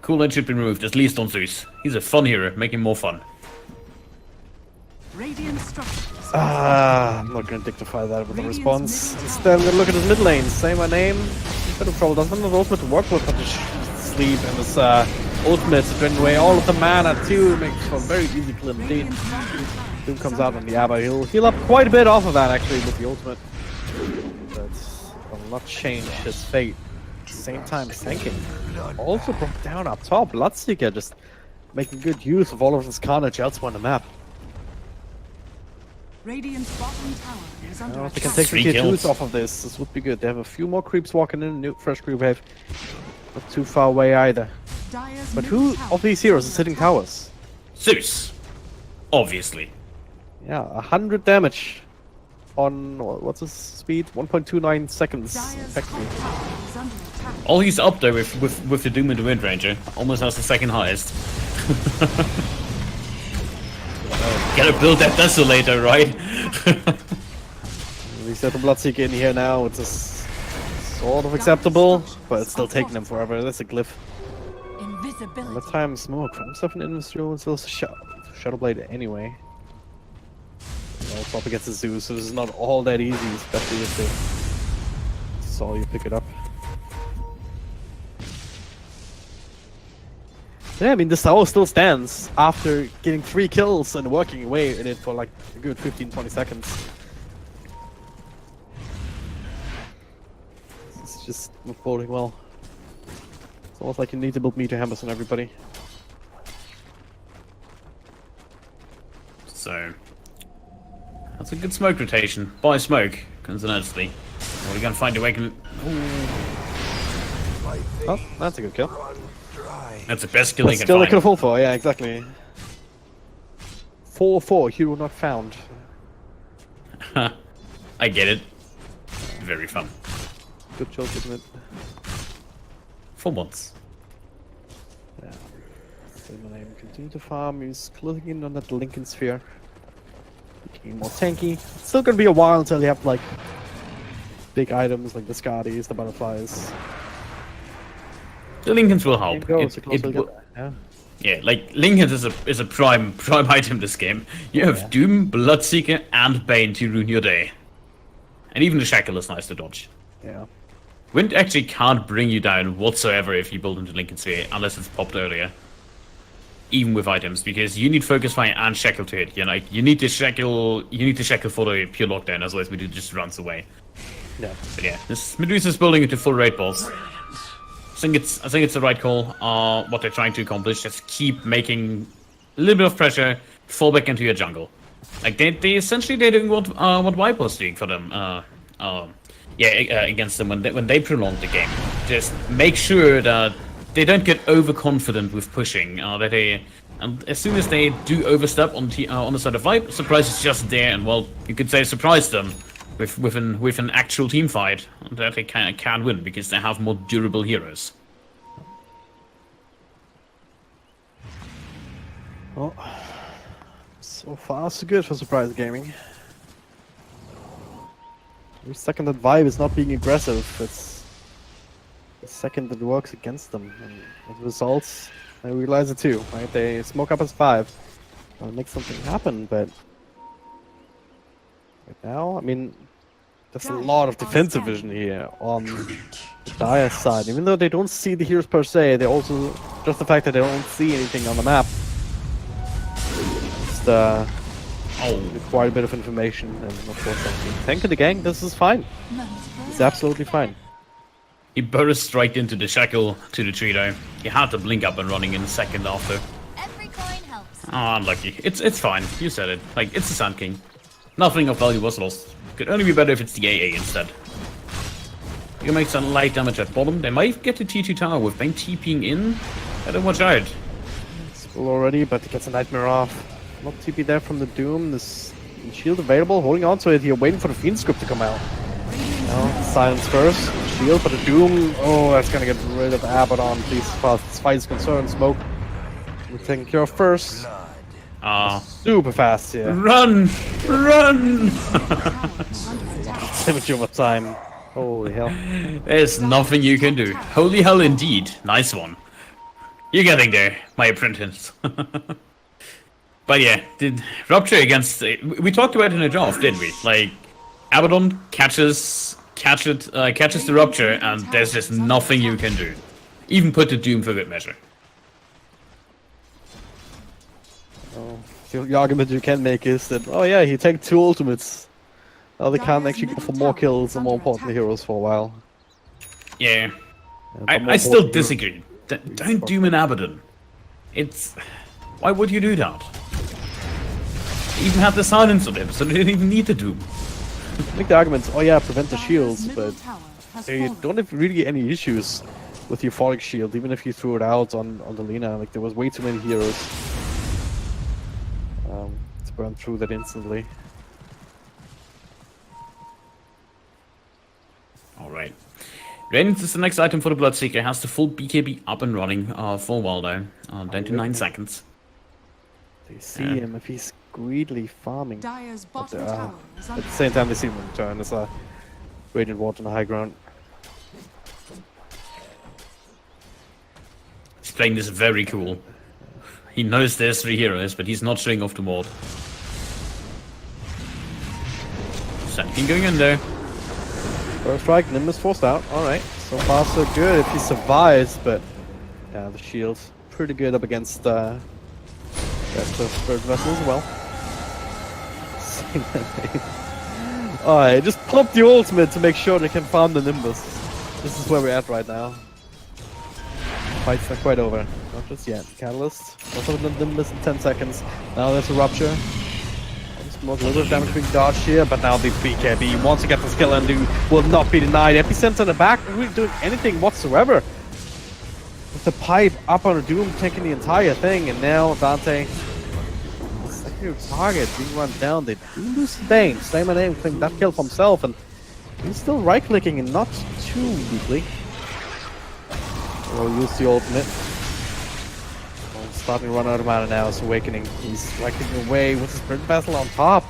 Speaker 3: Cooldown should be removed, at least on Zeus. He's a fun hero, make him more fun.
Speaker 2: Radiant structures.
Speaker 1: I'm not gonna dignify that with a response. Instead, I'm gonna look at his mid lane, say my name. Bit of trouble. Doesn't have the ultimate to work with, but just sleep and his ultimate to drain away all of the mana too. Makes for a very easy kill indeed.
Speaker 2: Radiant's bottom tower
Speaker 1: Doom comes out on the Abba. He'll heal up quite a bit off of that actually with the ultimate. But will not change his fate. At the same time, Sanking also brought down up top. Bloodseeker just making good use of all of his carnage elsewhere on the map.
Speaker 2: Radiant's bottom tower is under
Speaker 1: If they can
Speaker 2: attack.
Speaker 1: take some
Speaker 3: 3
Speaker 1: tier
Speaker 3: kills.
Speaker 1: 2s off of this would be good. They have a few more creeps walking in, new fresh creep wave. Not too far away either.
Speaker 2: Dire's
Speaker 1: But
Speaker 2: middle
Speaker 1: who
Speaker 2: tower
Speaker 1: of these heroes is
Speaker 2: under
Speaker 1: hitting
Speaker 2: attack.
Speaker 1: towers?
Speaker 3: Zeus! Obviously.
Speaker 1: Yeah, 100 damage on what's his speed? 1.29 seconds.
Speaker 2: Dire's
Speaker 1: Effectively.
Speaker 2: top tower is under attack.
Speaker 3: Oh, he's up there with the Doom and the Wind Ranger. Almost has the second highest. Gotta build that Desolator, right?
Speaker 1: We set the Bloodseeker in here now. It's just sort of acceptable, but it's still taking them forever. That's a glyph.
Speaker 2: Invisibility.
Speaker 1: Let's time smoke. From stuff in Invis and still Shadowblade anyway. Also up against the Zeus, so this is not all that easy, especially if they saw you pick it up. Yeah, I mean, this tower still stands after getting 3 kills and working away in it for like a good 15-20 seconds. It's just not boding well. It's almost like you need to build meter hammers on everybody.
Speaker 3: So, that's a good smoke rotation. By smoke, coincidentally. We're gonna find a way to...
Speaker 1: Oh, that's a good kill.
Speaker 3: That's the best kill they
Speaker 1: But
Speaker 3: can
Speaker 1: still, they
Speaker 3: find.
Speaker 1: could have fall for, yeah, exactly. 4-4, hero not found.
Speaker 3: I get it. Very fun.
Speaker 1: Good joke, isn't it?
Speaker 3: For once.
Speaker 1: Yeah. Say my name. Continue to farm. He's closing in on that Lincoln sphere. Becoming more tanky. It's still gonna be a while until you have like big items like the Scotties, the butterflies.
Speaker 3: The Lincolns will help.
Speaker 1: Game goes, the
Speaker 3: It
Speaker 1: closer we
Speaker 3: will-
Speaker 1: get there.
Speaker 3: yeah, like Lincolns is a prime item this game. You have
Speaker 1: Yeah.
Speaker 3: Doom, Bloodseeker, and Bane to ruin your day. And even the Shackle is nice to dodge.
Speaker 1: Yeah.
Speaker 3: Wind actually can't bring you down whatsoever if you build into Lincoln Sphere, unless it's popped earlier. Even with items, because you need Focus Fire and Shackle to hit. You need the Shackle for the pure lockdown, otherwise Medusa just runs away.
Speaker 1: Yeah.
Speaker 3: But yeah, this Medusa's building into full raid boss. I think it's the right call. What they're trying to accomplish, just keep making a little bit of pressure, fall back into your jungle. Like they're doing what Vibe was doing for them. Against them when they prolong the game. Just make sure that they don't get overconfident with pushing. And as soon as they do overstep on the side of Vibe, Surprise is just there, and well, you could say surprise them with an actual team fight that they can win because they have more durable heroes.
Speaker 1: Well, so far so good for Surprise Gaming. Every second that Vibe is not being aggressive, it's the second that works against them. And as results, I realize it too, right? They smoke up as 5. I'll make something happen, but right now, I mean, there's a lot of defensive vision here on the Dire side. Even though they don't see the heroes per se, they also, just the fact that they don't see anything on the map, just quite a bit of information, and of course, thank you the gang, this is fine. It's absolutely fine.
Speaker 3: He burst right into the Shackle to the tree though. He had to blink up and running in a second after.
Speaker 4: Every coin helps.
Speaker 3: Oh, unlucky. It's fine. You said it. Like, it's the Sand King. Nothing of value was lost. Could only be better if it's the AA instead. You make some light damage at bottom. They might get the T2 tower with Bane TPing in. Better watch out.
Speaker 1: It's full already, but he gets a Nightmare off. Not TP there from the Doom. This shield available, holding on to it here, waiting for the Fiend script to come out. Now, silence first. Shield, but the Doom. Oh, that's gonna get rid of Abaddon, please, as far as this fight is concerned. Smoke. We're taking care of first. Super fast here.
Speaker 3: Run! Run!
Speaker 1: Damage over time. Holy hell.
Speaker 3: There's nothing you can do. Holy hell indeed. Nice one. You're getting there, my apprentice. But yeah, the Rupture against... we talked about it in a draft, didn't we? Like, Abaddon catches the Rupture, and there's just nothing you can do. Even put the Doom for good measure.
Speaker 1: Oh, the argument you can make is that, oh yeah, he takes 2 ultimates. Now they can't actually go for more kills and more important heroes for a while.
Speaker 3: Yeah. I still disagree. Don't Doom an Abaddon. It's... why would you do that? They even had the silence on him, so they didn't even need the Doom.
Speaker 1: Make the argument, oh yeah, prevent the shields, but you don't have really any issues with the euphoric shield, even if you threw it out on the Lina. Like, there was way too many heroes to burn through that instantly.
Speaker 3: Alright. Radiance is the next item for the Bloodseeker. Has the full BKB up and running for a while now. Down to 9 seconds.
Speaker 1: They see him if he's greedily farming.
Speaker 2: Dire's
Speaker 1: But,
Speaker 2: bottom tower is
Speaker 1: at
Speaker 2: under
Speaker 1: the same time, they see him return. It's a Radiant Ward on the high ground.
Speaker 3: He's playing this very cool. He knows there's 3 heroes, but he's not showing off the ward. Sand King going in there.
Speaker 1: First strike, Nimbus forced out. Alright, so far so good if he survives, but yeah, the shield's pretty good up against that Spirit Vessel as well. Alright, just pull up the ultimate to make sure they can farm the Nimbus. This is where we're at right now. Fight's not quite over. Not just yet. Catalyst. Also the Nimbus in 10 seconds. Now there's a Rupture. A little bit of damage being dodged here, but now the BKB wants to get the skill and will not be denied. Epicenter in the back, not really doing anything whatsoever. With the pipe up on the Doom, taking the entire thing, and now Dante, secondary target, being run down. They do lose the Bane. Say my name, claim that kill for himself, and he's still right-clicking and not too deeply. We'll use the ultimate. Starting to run out of mana now, it's Awakening. He's right-clicking away with his Spirit Vessel on top.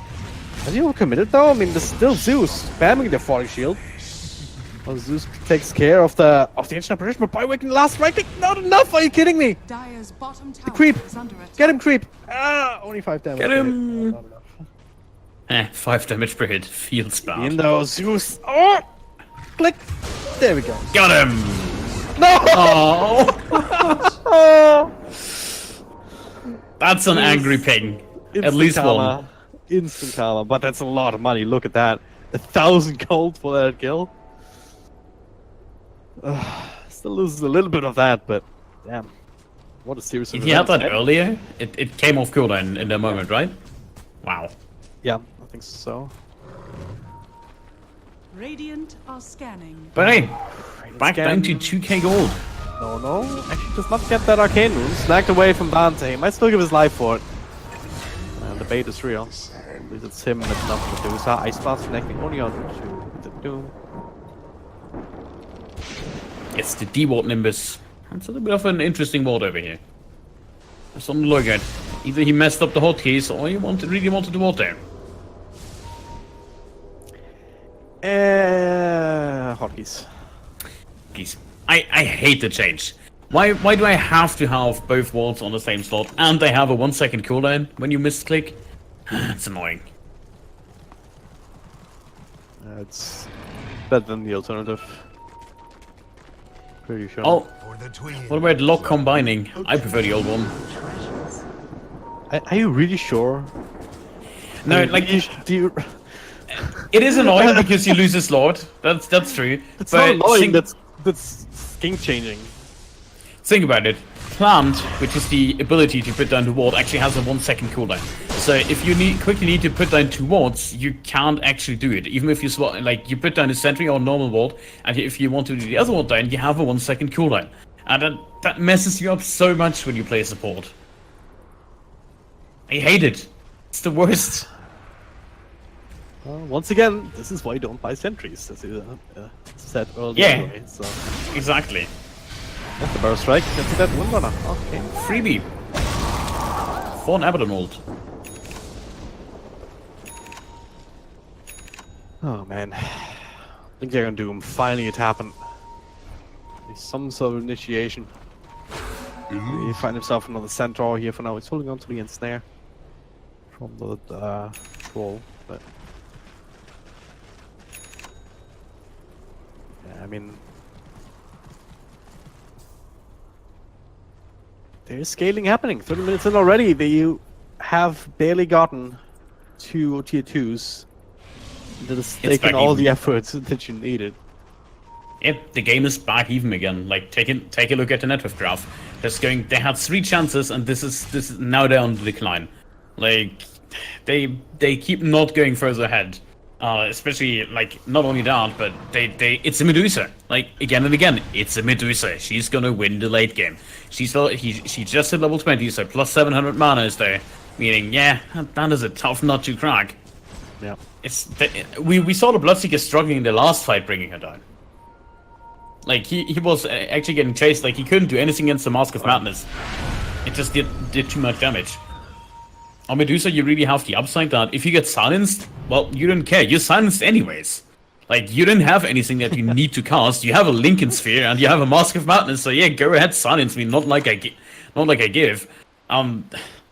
Speaker 1: Has he overcommitted though? I mean, there's still Zeus spamming the Falling Shield. Well, Zeus takes care of the ancient apparition, but by Awakening last right click, not enough! Are you kidding me?
Speaker 2: Dire's bottom tower
Speaker 1: The creep!
Speaker 2: is under attack.
Speaker 1: Get him, creep! Ah, only 5 damage.
Speaker 3: Get him!
Speaker 1: Not enough.
Speaker 3: 5 damage per hit. Feels bad.
Speaker 1: In those Zeus. Oh! Click! There we go.
Speaker 3: Got him!
Speaker 1: No!
Speaker 3: Oh! That's an angry ping. At least
Speaker 1: karma.
Speaker 3: one.
Speaker 1: Instant karma, but that's a lot of money. Look at that. 1,000 gold for that kill. Still loses a little bit of that, but damn. What a series of
Speaker 3: If you had that
Speaker 1: events.
Speaker 3: earlier, it came off cooldown in that moment, right? Wow.
Speaker 1: Yeah, I think so.
Speaker 2: Radiant are scanning.
Speaker 3: But hey, back
Speaker 1: Scan.
Speaker 3: down to 2k gold.
Speaker 1: No. Actually does not get that arcane rune. Snagged away from Dante. He might still give his life for it. And the bait is real. At least it's him and it's not Medusa. Ice Blast connecting only on to the Doom.
Speaker 3: It's the D-Ward Nimbus. It's a little bit of an interesting ward over here. There's something to look at. Either he messed up the hotkeys or he really wanted the ward there.
Speaker 1: Hotkeys.
Speaker 3: Please. I hate the change. Why do I have to have both wards on the same slot and they have a 1 second cooldown when you misclick? It's annoying.
Speaker 1: It's better than the alternative. Pretty sure.
Speaker 3: Oh, what about lock combining? I prefer the old one.
Speaker 1: Are you really sure?
Speaker 3: No,
Speaker 1: I mean,
Speaker 3: like
Speaker 1: do you...
Speaker 3: it is annoying because you lose a slot. That's true.
Speaker 1: It's not annoying.
Speaker 3: think-
Speaker 1: That's skin changing.
Speaker 3: Think about it. Plant, which is the ability to put down the ward, actually has a 1 second cooldown. So if you quickly need to put down 2 wards, you can't actually do it. Even if you you put down a sentry or normal ward, and if you want to do the other ward down, you have a 1 second cooldown. And that messes you up so much when you play support. I hate it. It's the worst.
Speaker 1: Once again, this is why you don't buy sentries, as you said earlier.
Speaker 3: Yeah.
Speaker 1: Anyway, so.
Speaker 3: Exactly.
Speaker 1: That's the burst strike. Let's see that Windrunner. Okay.
Speaker 3: Freebie. For an Abaddon ult.
Speaker 1: Oh man. I think they're gonna Doom. Finally it happened. Some sort of initiation. He find himself another centaur here for now. He's holding on to the ensnare from the troll, but yeah, I mean, there's scaling happening. 30 minutes in already. You have barely gotten 2 tier 2s. That is
Speaker 3: It's
Speaker 1: taking
Speaker 3: back
Speaker 1: all
Speaker 3: even.
Speaker 1: the efforts that you needed.
Speaker 3: Yeah, the game is back even again. Like take a look at the net worth graph. They had 3 chances and this is now they're on the decline. Like they keep not going further ahead. Especially like not only that, but it's a Medusa. Like again and again, it's a Medusa. She's gonna win the late game. She just hit level 20, so plus 700 mana is there. Meaning, yeah, that is a tough nut to crack.
Speaker 1: Yeah.
Speaker 3: We saw the Bloodseeker struggling in the last fight, bringing her down. Like he was actually getting chased. Like he couldn't do anything against the Mask of Madness. It just did too much damage. On Medusa, you really have the upside that if you get silenced, well, you don't care. You're silenced anyways. Like you don't have anything that you need to cast. You have a Lincoln Sphere and you have a Mask of Madness. So yeah, go ahead, silence me. Not like I give.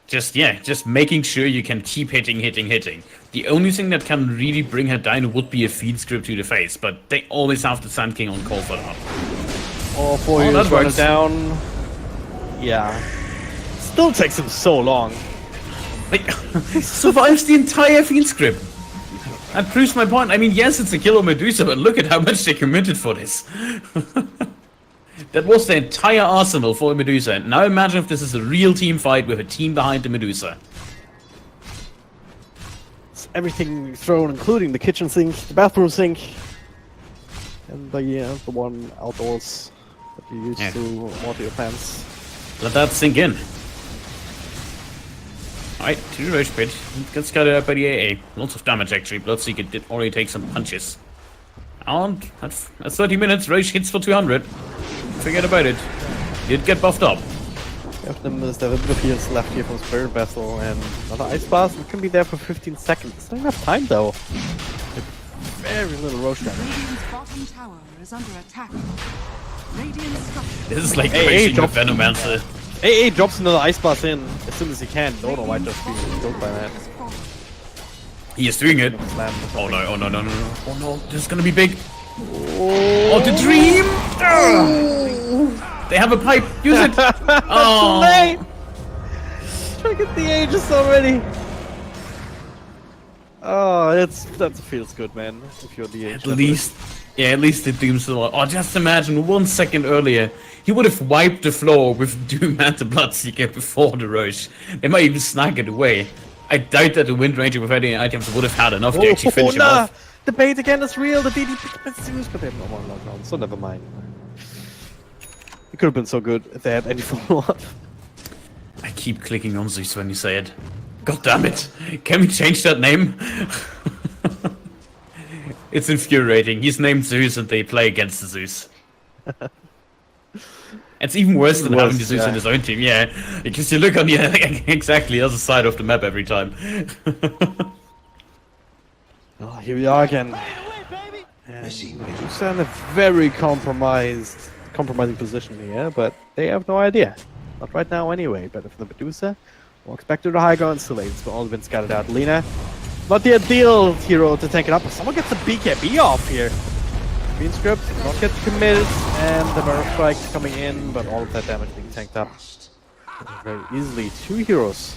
Speaker 3: Just making sure you can keep hitting. The only thing that can really bring her down would be a feed script to the face, but they always have the Sand King on call for that.
Speaker 1: All 4
Speaker 3: that
Speaker 1: units running
Speaker 3: works.
Speaker 1: down. Yeah. Still takes him so long.
Speaker 3: Like, survives the entire field script. That proves my point. I mean, yes, it's a kill on Medusa, but look at how much they committed for this. That was the entire arsenal for Medusa. Now imagine if this is a real team fight with a team behind the Medusa.
Speaker 1: It's everything thrown, including the kitchen sink, the bathroom sink, and the one outdoors that you use to water your plants.
Speaker 3: Let that sink in. Alright, to the Roach Pit. Gets cut out by the AA. Lots of damage actually. Bloodseeker did already take some punches. And at 30 minutes, Roach hits for 200. Forget about it. Did get buffed up.
Speaker 1: There's a bit of heals left here from Spirit Vessel, and another Ice Blast. We can be there for 15 seconds. It's not enough time though. Very little Roach damage.
Speaker 2: Radiant's bottom tower is under attack. Radiant structure.
Speaker 3: This is like
Speaker 1: Hey,
Speaker 3: racing
Speaker 1: drop-
Speaker 3: the Venomancer.
Speaker 1: AA drops another Ice Blast in as soon as he can. Dono might just be killed by that.
Speaker 3: He is doing it. Oh no, oh no, no, no, no. Oh no, this is gonna be big. Oh, the dream! They have a pipe, use it! Oh,
Speaker 1: late! Trying to get the Aegis already. Oh, that feels good, man. If you're the Aegis.
Speaker 3: at least the Doom still. Oh, just imagine 1 second earlier, he would have wiped the floor with Doom and the Bloodseeker before the Roche. They might even snag it away. I doubt that the Wind Ranger with any items would have had enough to actually finish him off.
Speaker 1: The bait again is real. The DD picked by Zeus, but they have no more lockdown, so never mind. It could have been so good if they had any follow-up.
Speaker 3: I keep clicking on Zeus when you say it. God damn it! Can we change that name? It's infuriating. He's named Zeus and they play against the Zeus. It's even worse than having the Zeus in his own team, yeah. Because you look on the exactly other side of the map every time.
Speaker 1: Oh, here we are again. And Medusa in a very compromising position here, but they have no idea. Not right now anyway, but if the Medusa walks back to the high ground, so it's all been scattered out. Lina, not the ideal hero to tank it up, but someone gets the BKB off here. Green script not get committed, and the Mirror Strike coming in, but all of that damage being tanked up very easily. 2 heroes.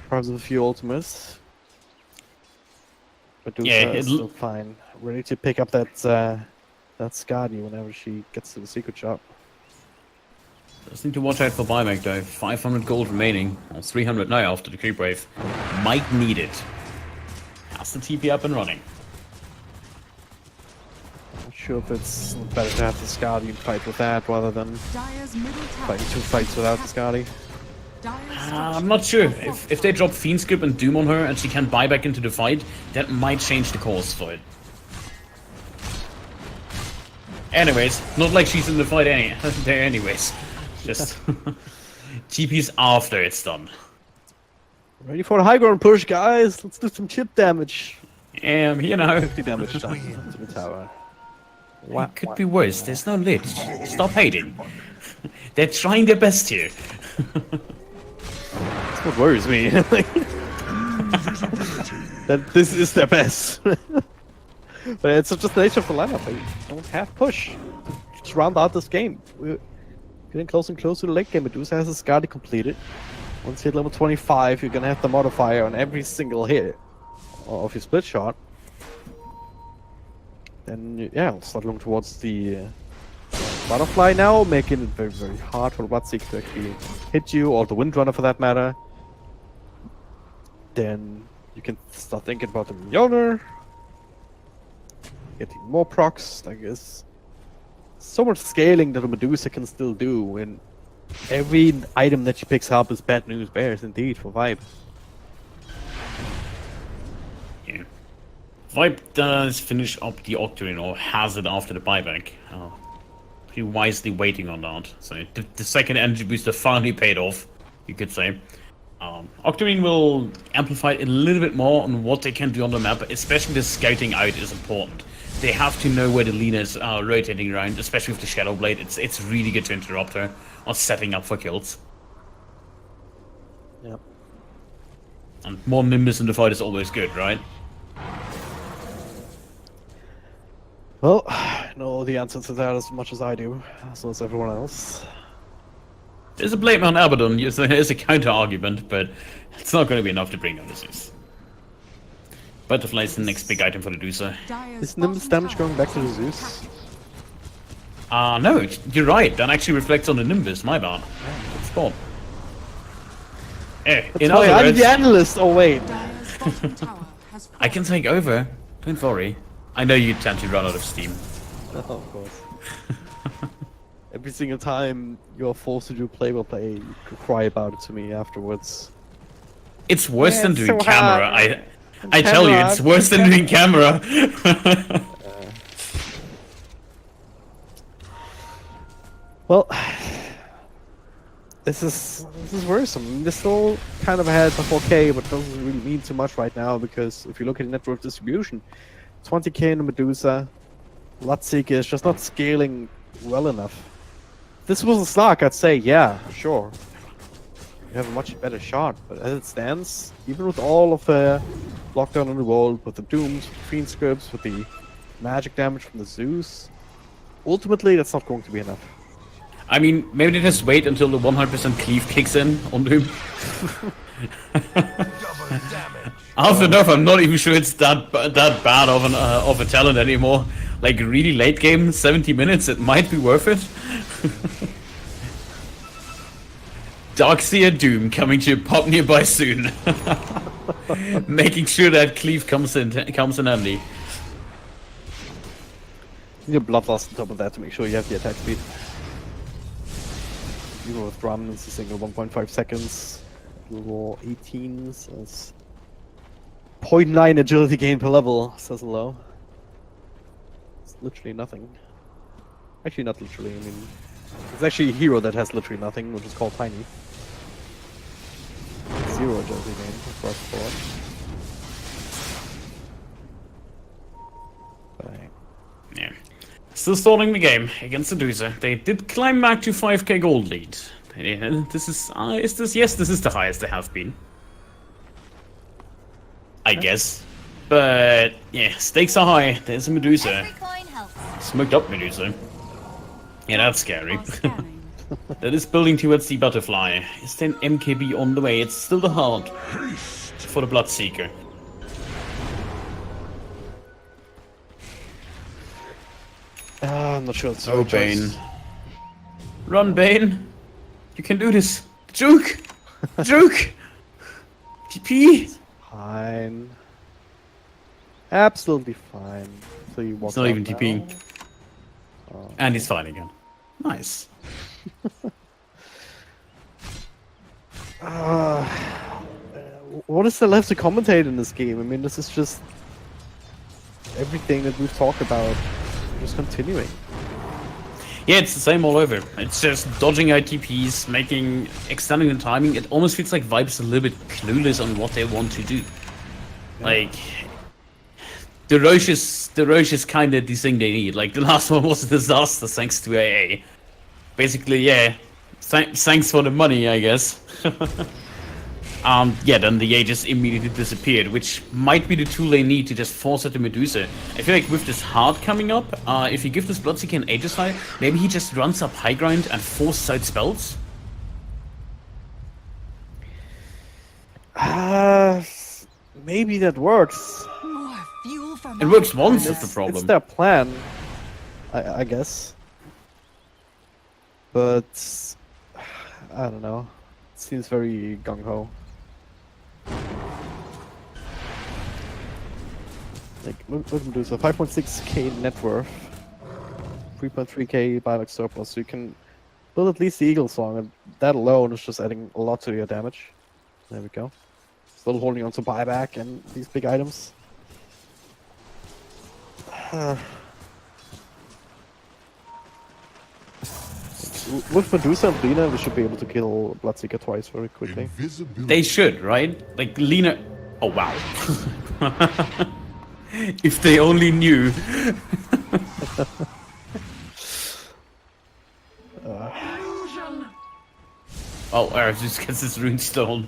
Speaker 1: Perhaps a few ultimates. Medusa is still fine. Ready to pick up that Skadi whenever she gets to the secret shop.
Speaker 3: Just need to watch out for buyback though. 500 gold remaining, or 300 now after the creep wave. Might need it. Has the TP up and running.
Speaker 1: Not sure if it's better to have the Skadi and fight with that rather than fighting 2 fights without the Skadi.
Speaker 3: I'm not sure. If they drop Fiend Skip and Doom on her and she can't buy back into the fight, that might change the course for it. Anyways, not like she's in the fight there anyways. Just TP's after it's done.
Speaker 1: Ready for the high ground push, guys. Let's do some chip damage.
Speaker 3: You know.
Speaker 1: 50 damage done to the tower.
Speaker 3: It could be worse. There's no lich. Stop hating. They're trying their best here.
Speaker 1: That's what worries me. That this is their best. But it's just the nature of the lineup. They don't have push. Just round out this game. We're getting closer and closer to the late game. Medusa has a Skadi completed. Once you hit level 25, you're gonna have the modifier on every single hit of your split shot. Then, yeah, we'll start looking towards the butterfly now, making it very, very hard for the Bloodseeker to actually hit you, or the Windrunner for that matter. Then you can start thinking about the Mjolnir. Getting more procs, I guess. So much scaling that a Medusa can still do, and every item that she picks up is bad news bears indeed for Vibe.
Speaker 3: Yeah. Vibe does finish up the Octarine, or has it after the buyback. Pretty wisely waiting on that. So the second energy booster finally paid off, you could say. Octarine will amplify it a little bit more on what they can do on the map, especially the scouting out is important. They have to know where the Linas are rotating around, especially with the Shadow Blade. It's really good to interrupt her or setting up for kills.
Speaker 1: Yep.
Speaker 3: And more Nimbus in the fight is always good, right?
Speaker 1: Well, I know the answer to that as much as I do, so does everyone else.
Speaker 3: There's a blame on Abaddon, there's a counter-argument, but it's not going to be enough to bring down the Zeus. Butterfly is the next big item for the Medusa.
Speaker 1: Is Nimbus damage going back to the Zeus?
Speaker 3: No, you're right, that actually reflects on the Nimbus, my bad. It's gone. In other
Speaker 1: I'm
Speaker 3: words,
Speaker 1: the analyst, oh wait.
Speaker 3: I can take over, don't worry. I know you tend to run out of steam.
Speaker 1: Oh, of course. Every single time you're forced to do play-by-play, you cry about it to me afterwards.
Speaker 3: It's worse than doing
Speaker 1: so
Speaker 3: camera.
Speaker 1: hard.
Speaker 3: I tell you, it's worse than doing camera.
Speaker 1: Well, this is worrisome. They're still kind of ahead for 4K, but doesn't really mean too much right now because if you look at the network distribution, 20K in the Medusa, Bloodseeker is just not scaling well enough. If this was a Slark, I'd say yeah, sure. you have a much better shot. But as it stands, even with all of the lockdown on the world, with the dooms, with the fiend scripts, with the magic damage from the Zeus, ultimately that's not going to be enough.
Speaker 3: I mean, maybe they just wait until the 100% cleave kicks in on Doom. After enough, I'm not even sure it's that bad of a talent anymore. Like really late game, 70 minutes, it might be worth it. Darkseer Doom coming to pop nearby soon. Making sure that cleave comes in handy.
Speaker 1: You need a Bloodlust on top of that to make sure you have the attack speed. Even with Drum, it's a single 1.5 seconds. Level 18 says 0.9 agility gain per level, says low. It's literally nothing. Actually, not literally, I mean, it's actually a hero that has literally nothing, which is called Tiny. 0 agility gain across the board. Bang.
Speaker 3: Yeah. Still stalling the game against Seducer. They did climb back to 5k gold lead. This is this? Yes, this is the highest they have been. I guess. But yeah, stakes are high. There's a Medusa.
Speaker 4: Every coin helps.
Speaker 3: Smoked up Medusa. Yeah, that's scary.
Speaker 2: Are scanning.
Speaker 3: That is building towards the butterfly. Is there an MKB on the way? It's still the heart for the Bloodseeker.
Speaker 1: I'm not sure it's
Speaker 3: Oh, Bane. Run, Bane. You can do this. Juke! Juke! TP!
Speaker 1: Fine. Absolutely fine. So you walk
Speaker 3: It's not
Speaker 1: out
Speaker 3: even
Speaker 1: now.
Speaker 3: TPing. And he's fine again. Nice.
Speaker 1: What is there left to commentate in this game? I mean, this is just everything that we've talked about, just continuing.
Speaker 3: Yeah, it's the same all over. It's just dodging ITPs, extending the timing. It almost feels like Vibe's a little bit clueless on what they want to do. Yeah. Like, the Roche is kind of the thing they need. Like, the last one was a disaster thanks to AA. Basically, yeah, thanks for the money, I guess. Yeah, then the A just immediately disappeared, which might be the tool they need to just force at the Medusa. I feel like with this heart coming up, if you give this Bloodseeker an Aegis, maybe he just runs up high grind and forces out spells?
Speaker 1: Maybe that works.
Speaker 2: More fuel for
Speaker 3: It works once, is the problem.
Speaker 1: It's their plan, I guess. But I don't know. It seems very gung-ho. Like, look at Medusa, 5.6k net worth, 3.3k buyback surplus, so you can build at least the Eagle Song, and that alone is just adding a lot to your damage. There we go. Still holding on to buyback and these big items. With Medusa and Lina, we should be able to kill Bloodseeker twice very quickly.
Speaker 3: They should, right? Like, Lina... Oh, wow. If they only knew. Oh, Earth just gets this rune stone.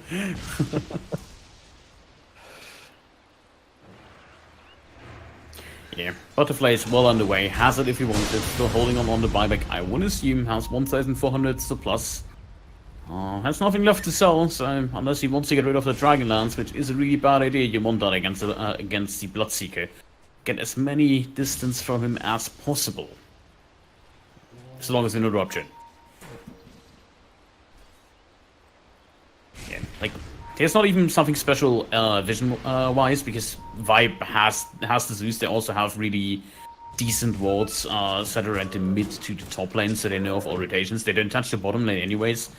Speaker 3: Yeah, Butterfly is well underway. Has it if he wants it. Still holding on the buyback. I would assume has 1,400 surplus. Has nothing left to sell, so unless he wants to get rid of the Dragonlance, which is a really bad idea, you want that against the Bloodseeker. Get as many distance from him as possible. As long as there's no rupture. Yeah, like, there's not even something special vision-wise, because Vibe has the Zeus. They also have really decent wards that are at the mid to the top lane, so they know of all rotations. They don't touch the bottom lane anyways,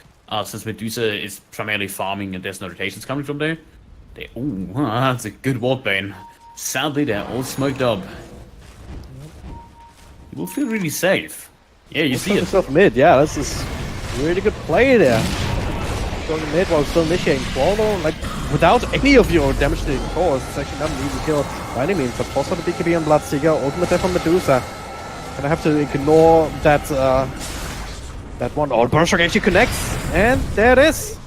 Speaker 3: since Medusa is primarily farming and there's no rotations coming from there. Ooh, that's a good ward bane. Sadly, they're all smoked up. You will feel really safe. Yeah, you see it.
Speaker 1: Yourself mid, yeah, this is really good play there. Going mid while still initiating Swallow, like, without any of your damage to the cores, it's actually not an easy kill by any means, but also the BKB on Bloodseeker, ultimate death on Medusa. Gonna have to ignore that, that one. Oh, Berserk actually connects, and there it is!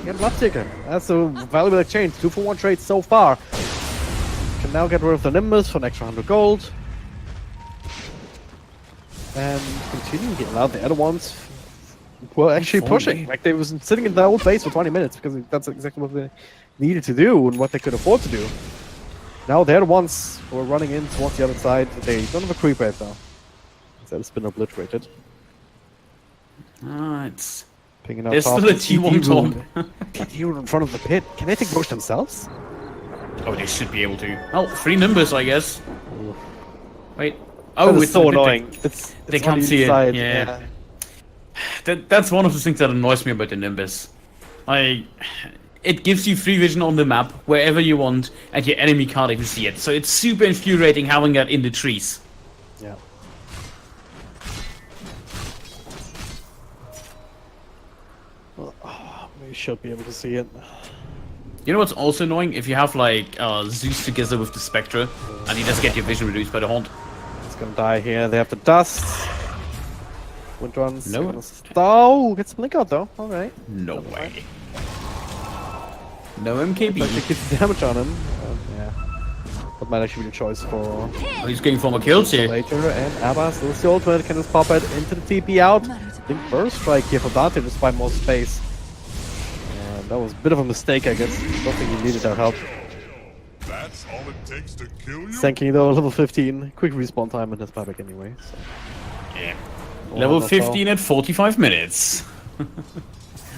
Speaker 1: Get Bloodseeker. That's a valuable exchange. 2-for-1 trade so far. Can now get rid of the Nimbus for an extra 100 gold. And continue getting out the other ones. Were actually pushing. Like they was sitting in their old base for 20 minutes because that's exactly what they needed to do and what they could afford to do. Now they're the ones who are running in towards the other side. They don't have a creep wave though. That's been obliterated.
Speaker 3: It's...
Speaker 1: Pinging out
Speaker 3: There's
Speaker 1: top.
Speaker 3: still a T1 top.
Speaker 1: T1 in front of the pit. Can they take Roche themselves?
Speaker 3: Oh, they should be able to. Oh, 3 Nimbus, I guess. Wait.
Speaker 1: That
Speaker 3: Oh,
Speaker 1: is
Speaker 3: it's
Speaker 1: so
Speaker 3: a bit-
Speaker 1: annoying.
Speaker 3: They
Speaker 1: on
Speaker 3: can't
Speaker 1: the
Speaker 3: see
Speaker 1: inside,
Speaker 3: it. Yeah. That's one of the things that annoys me about the Nimbus. It gives you free vision on the map wherever you want, and your enemy can't even see it. So it's super infuriating having that in the trees.
Speaker 1: Yeah. Well, we should be able to see it.
Speaker 3: You know what's also annoying? If you have like Zeus together with the Spectre, and you just get your vision reduced by the Haunt.
Speaker 1: It's gonna die here. They have the dust. Wind runs.
Speaker 3: No.
Speaker 1: Oh, gets blink out though. All right.
Speaker 3: No way. No MKB.
Speaker 1: Like they get damage on him. Yeah. That might actually be the choice for
Speaker 3: Oh, he's going for more kills here.
Speaker 1: later. And Abbas, the ultimate, can just pop it into the TP out. I think first strike here for Dante just by more space. And that was a bit of a mistake, I guess. Don't think he needed our help.
Speaker 5: That's all it takes to kill you?
Speaker 1: Senki though, level 15. Quick respawn time in his buyback anyway. So.
Speaker 3: Yeah.
Speaker 1: Oh,
Speaker 3: Level
Speaker 1: that's
Speaker 3: 15 at 45 minutes.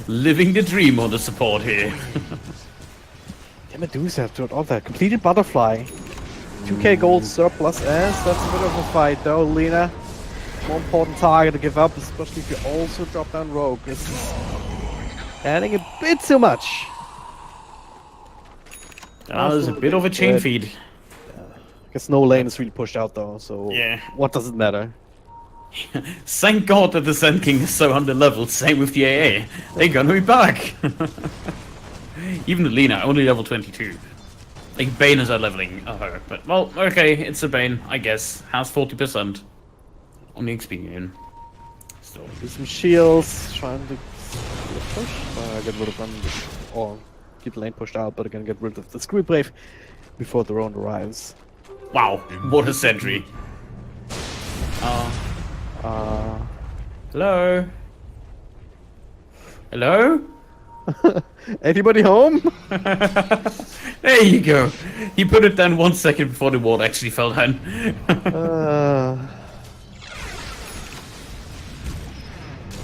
Speaker 3: Living the dream on the support here.
Speaker 1: Yeah, Medusa doing all that. Completed butterfly. 2k gold surplus S. That's a bit of a fight though, Lena. More important target to give up, especially if you also drop down Rogue. This is adding a bit too much.
Speaker 3: There's a bit of a chain feed.
Speaker 1: I guess no lane is really pushed out though, so
Speaker 3: Yeah.
Speaker 1: what does it matter?
Speaker 3: Thank God that the Sand King is so under leveled. Same with the AA. They're gonna be back. Even the Lena, only level 22. Like Bane is out leveling her, but well, okay, it's a Bane, I guess. Has 40% on the experience. So
Speaker 1: Do some shields, trying to push. Get rid of them, or keep the lane pushed out, but again get rid of the Screw Brave before the round arrives.
Speaker 3: wow, what a sentry. Hello? Hello?
Speaker 1: Anybody home?
Speaker 3: There you go. He put it down 1 second before the ward actually fell down.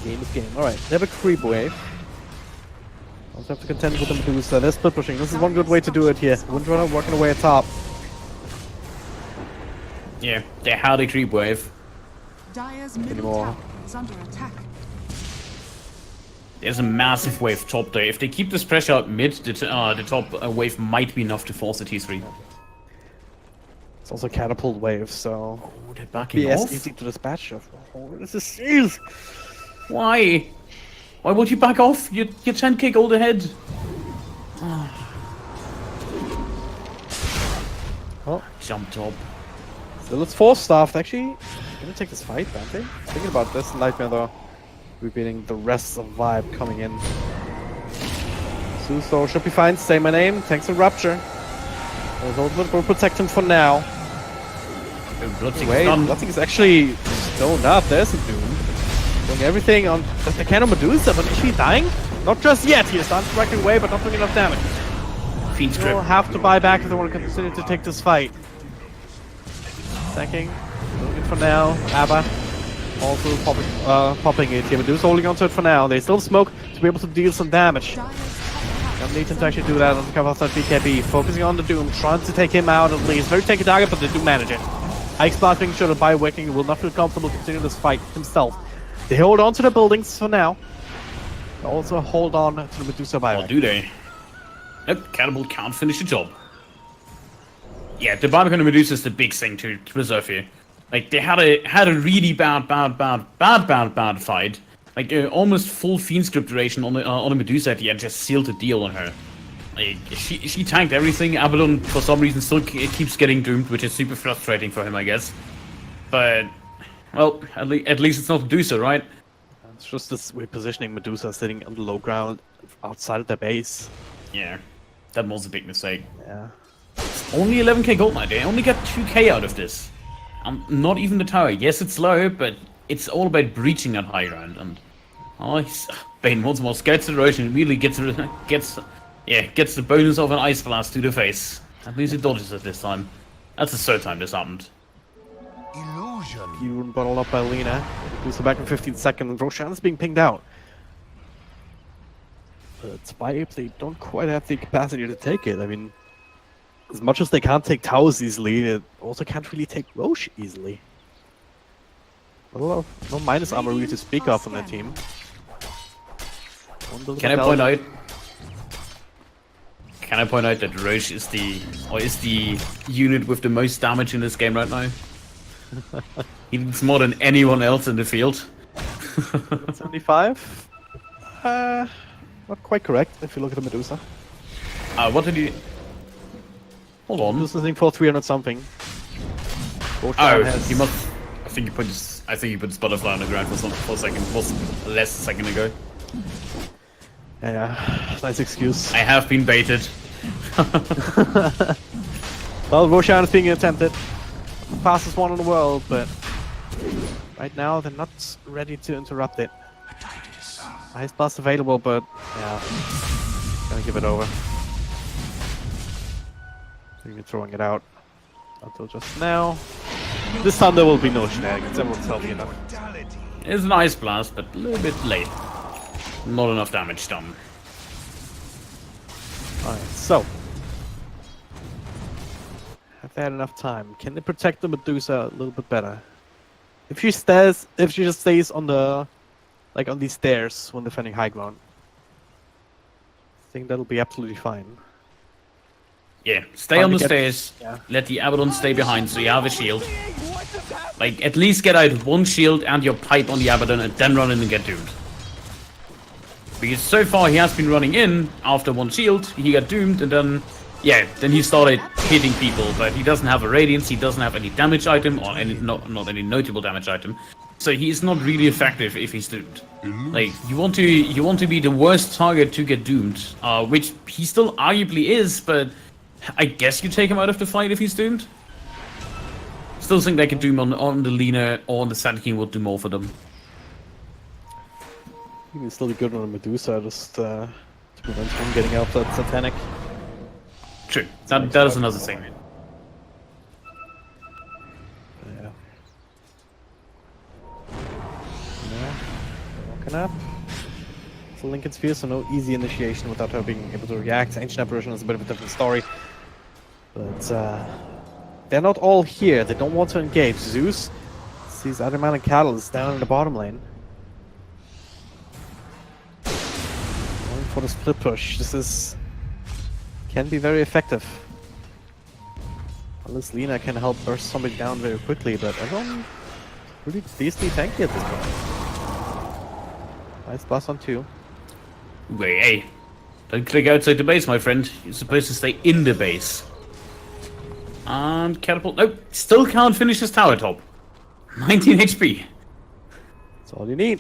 Speaker 1: Game is game. Alright, they have a creep wave. Also have to contend with the Medusa. They're split pushing. This is one good way to do it here. Windrunner working away at top.
Speaker 3: Yeah, they had a creep wave.
Speaker 2: Dire's middle
Speaker 1: Anymore.
Speaker 2: tower is under attack.
Speaker 3: There's a massive wave top there. If they keep this pressure out mid, the top wave might be enough to force the T3.
Speaker 1: It's also a catapult wave, so
Speaker 3: Oh, they're backing
Speaker 1: BS
Speaker 3: off?
Speaker 1: easy to dispatch of. Oh, this is serious.
Speaker 3: Why? Why would you back off? You're 10k gold ahead.
Speaker 1: Oh,
Speaker 3: Jump top.
Speaker 1: so it's 4 staffed actually. Gonna take this fight, Dante. Thinking about this Nightmare though. Repeating the rest of Vibe coming in. Suso should be fine. Say my name. Thanks for Rupture. His ultimate will protect him for now. Wait, Bloodseeker is actually stoned up. There's a Doom. Doing everything on the cannon Medusa, but is she dying? Not just yet. He is striking away, but not doing enough damage.
Speaker 3: Fiend
Speaker 1: They'll
Speaker 3: strip.
Speaker 1: have to buy back if they want to continue to take this fight. Sacking. Doing it for now. Abba. Also popping it here. Medusa holding onto it for now. They still have smoke to be able to deal some damage.
Speaker 2: Dire's top
Speaker 1: Don't need him to actually do that on the cover of that BKB. Focusing on the Doom, trying to take him out at least. Very take a target, but they do manage it. Ike's Blast making sure that by Wicking will not feel comfortable continuing this fight himself. They hold on to the buildings for now. They also hold on to the Medusa
Speaker 3: Or
Speaker 1: buyback.
Speaker 3: do they? Nope, Catapult can't finish the job. Yeah, the buyback on the Medusa is the big thing to preserve here. Like, they had a really bad fight. Like, almost full Fiend script duration on the Medusa at the end, just sealed the deal on her. Like, she tanked everything. Abaddon, for some reason, still keeps getting doomed, which is super frustrating for him, I guess. But, well, at least it's not Medusa, right?
Speaker 1: It's just this repositioning Medusa sitting on the low ground outside of their base.
Speaker 3: Yeah, that was a big mistake.
Speaker 1: Yeah.
Speaker 3: Only 11k gold now. They only got 2k out of this. Not even the tower. Yes, it's low, but it's all about breaching that high ground. And Bane once more scouts the road and immediately gets the bonus of an ice blast to the face. At least he dodges it this time. That's the third time this happened.
Speaker 5: Illusion.
Speaker 1: You bottled up by Lina. Medusa back in 15 seconds. Roshan's being pinged out. But Vibe, they don't quite have the capacity to take it. I mean, as much as they can't take towers easily, they also can't really take Roche easily. No minus armor really to speak of on that team.
Speaker 3: Can I point out? Can I point out that Roche is the unit with the most damage in this game right now? He needs more than anyone else in the field.
Speaker 1: 75? Not quite correct if you look at the Medusa.
Speaker 3: What did he? Hold on.
Speaker 1: Medusa's thing for 300 something.
Speaker 3: Oh, he must. I think he put his butterfly on the ground for a second. Was less a second ago.
Speaker 1: Yeah, nice excuse.
Speaker 3: I have been baited.
Speaker 1: Well, Roshan is being attempted. Fastest one in the world, but right now they're not ready to interrupt it. Ice blast available, but yeah, gonna give it over. Even throwing it out until just now. This time there will be no shenanigans. Everyone's healthy enough.
Speaker 3: It's an ice blast, but a little bit late. Not enough damage done.
Speaker 1: Alright, so have they had enough time? Can they protect the Medusa a little bit better? If she just stays on the on these stairs when defending high ground, I think that'll be absolutely fine.
Speaker 3: Yeah, stay on the
Speaker 1: Get-
Speaker 3: stairs.
Speaker 1: yeah.
Speaker 3: Let the Abaddon stay behind so you have a shield. Like, at least get out one shield and your pipe on the Abaddon and then run in and get doomed. Because so far he has been running in after one shield, he got doomed, and then he started hitting people, but he doesn't have a radiance, he doesn't have any damage item, or not any notable damage item. So he is not really effective if he's doomed. Like, you want to be the worst target to get doomed, which he still arguably is, but I guess you take him out of the fight if he's doomed. Still think they can doom on the Lina or on the Sand King would do more for them.
Speaker 1: You can still be good on a Medusa, just to prevent from getting out that satanic.
Speaker 3: True, that is another thing.
Speaker 1: Yeah. Walking up. It's a Lincoln Sphere, so no easy initiation without her being able to react. Ancient Apparition is a bit of a different story. But they're not all here. They don't want to engage. Zeus sees Adamant Catalyst down in the bottom lane. Going for the split push. This can be very effective. Unless Lina can help burst somebody down very quickly, but everyone really decently tanky at this point. Nice blast on 2.
Speaker 3: Wait, hey. Don't click outside the base, my friend. You're supposed to stay in the base. And catapult. Nope, still can't finish his tower top. 19 HP.
Speaker 1: That's all you need.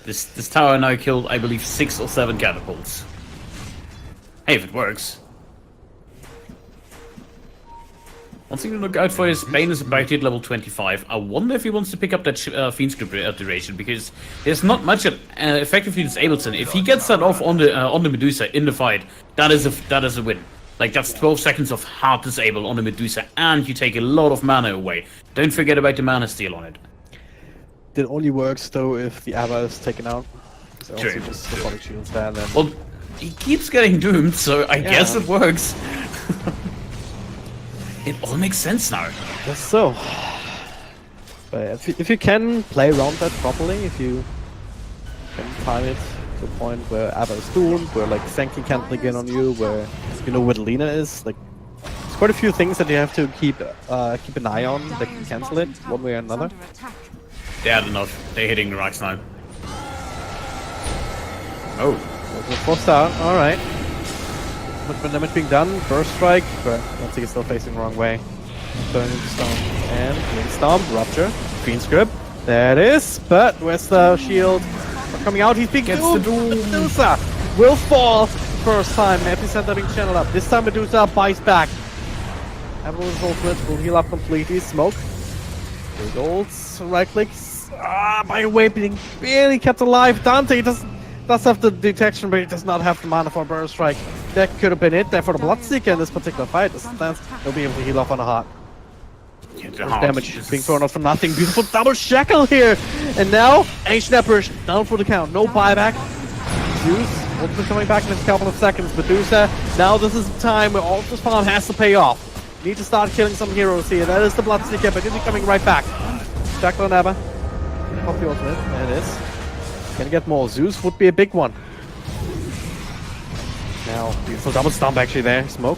Speaker 3: This tower now killed, I believe, 6 or 7 catapults. Hey, if it works. One thing to look out for is Bane is about to hit level 25. I wonder if he wants to pick up that Fiend's Grip duration, because there's not much effectively disables him. If he gets that off on the Medusa in the fight, that is a win. Like, that's 12 seconds of hard disable on the Medusa, and you take a lot of mana away. Don't forget about the mana steal on it.
Speaker 1: It only works though if the Abba is taken out. So also
Speaker 3: True.
Speaker 1: just the body shields there and then.
Speaker 3: Well, he keeps getting doomed, so I guess it works. It all makes sense now.
Speaker 1: Guess so. But if you can play around that properly, if you can time it to a point where Abba is doomed, where like Senki can't link in on you, where you know where Lina is, like there's quite a few things that you have to keep an eye on that can cancel it one way or another.
Speaker 3: They had enough. They're hitting the rocks now. Oh.
Speaker 1: Forced out, alright. Much damage being done, burst strike, but once he's still facing the wrong way. Turning into stomp and Wing Stomp, Rupture, Fiend's Grip. There it is, but where's the shield? coming out. He's being
Speaker 3: Gets
Speaker 1: doomed.
Speaker 3: the doom.
Speaker 1: Medusa will fall first time. Epicenter being channeled up. This time Medusa bites back. Everyone's ultimate will heal up completely. Smoke. Big ults. Right clicks. By the way, being barely kept alive. Dante does have the detection, but he does not have the mana for Burst Strike. That could have been it there for the Bloodseeker in this particular fight. He'll be able to heal off on a heart. Damage being thrown out for nothing. Beautiful double shackle here. And now, Ancient Apparition down for the count. No buyback. Zeus ultimate coming back in a couple of seconds. Medusa, now this is the time where all this farm has to pay off. Need to start killing some heroes here. That is the Bloodseeker, but he'll be coming right back. Shackle and Abba. Pop the ultimate. There it is. Gonna get more. Zeus would be a big one. Now, beautiful double stomp actually there. Smoke.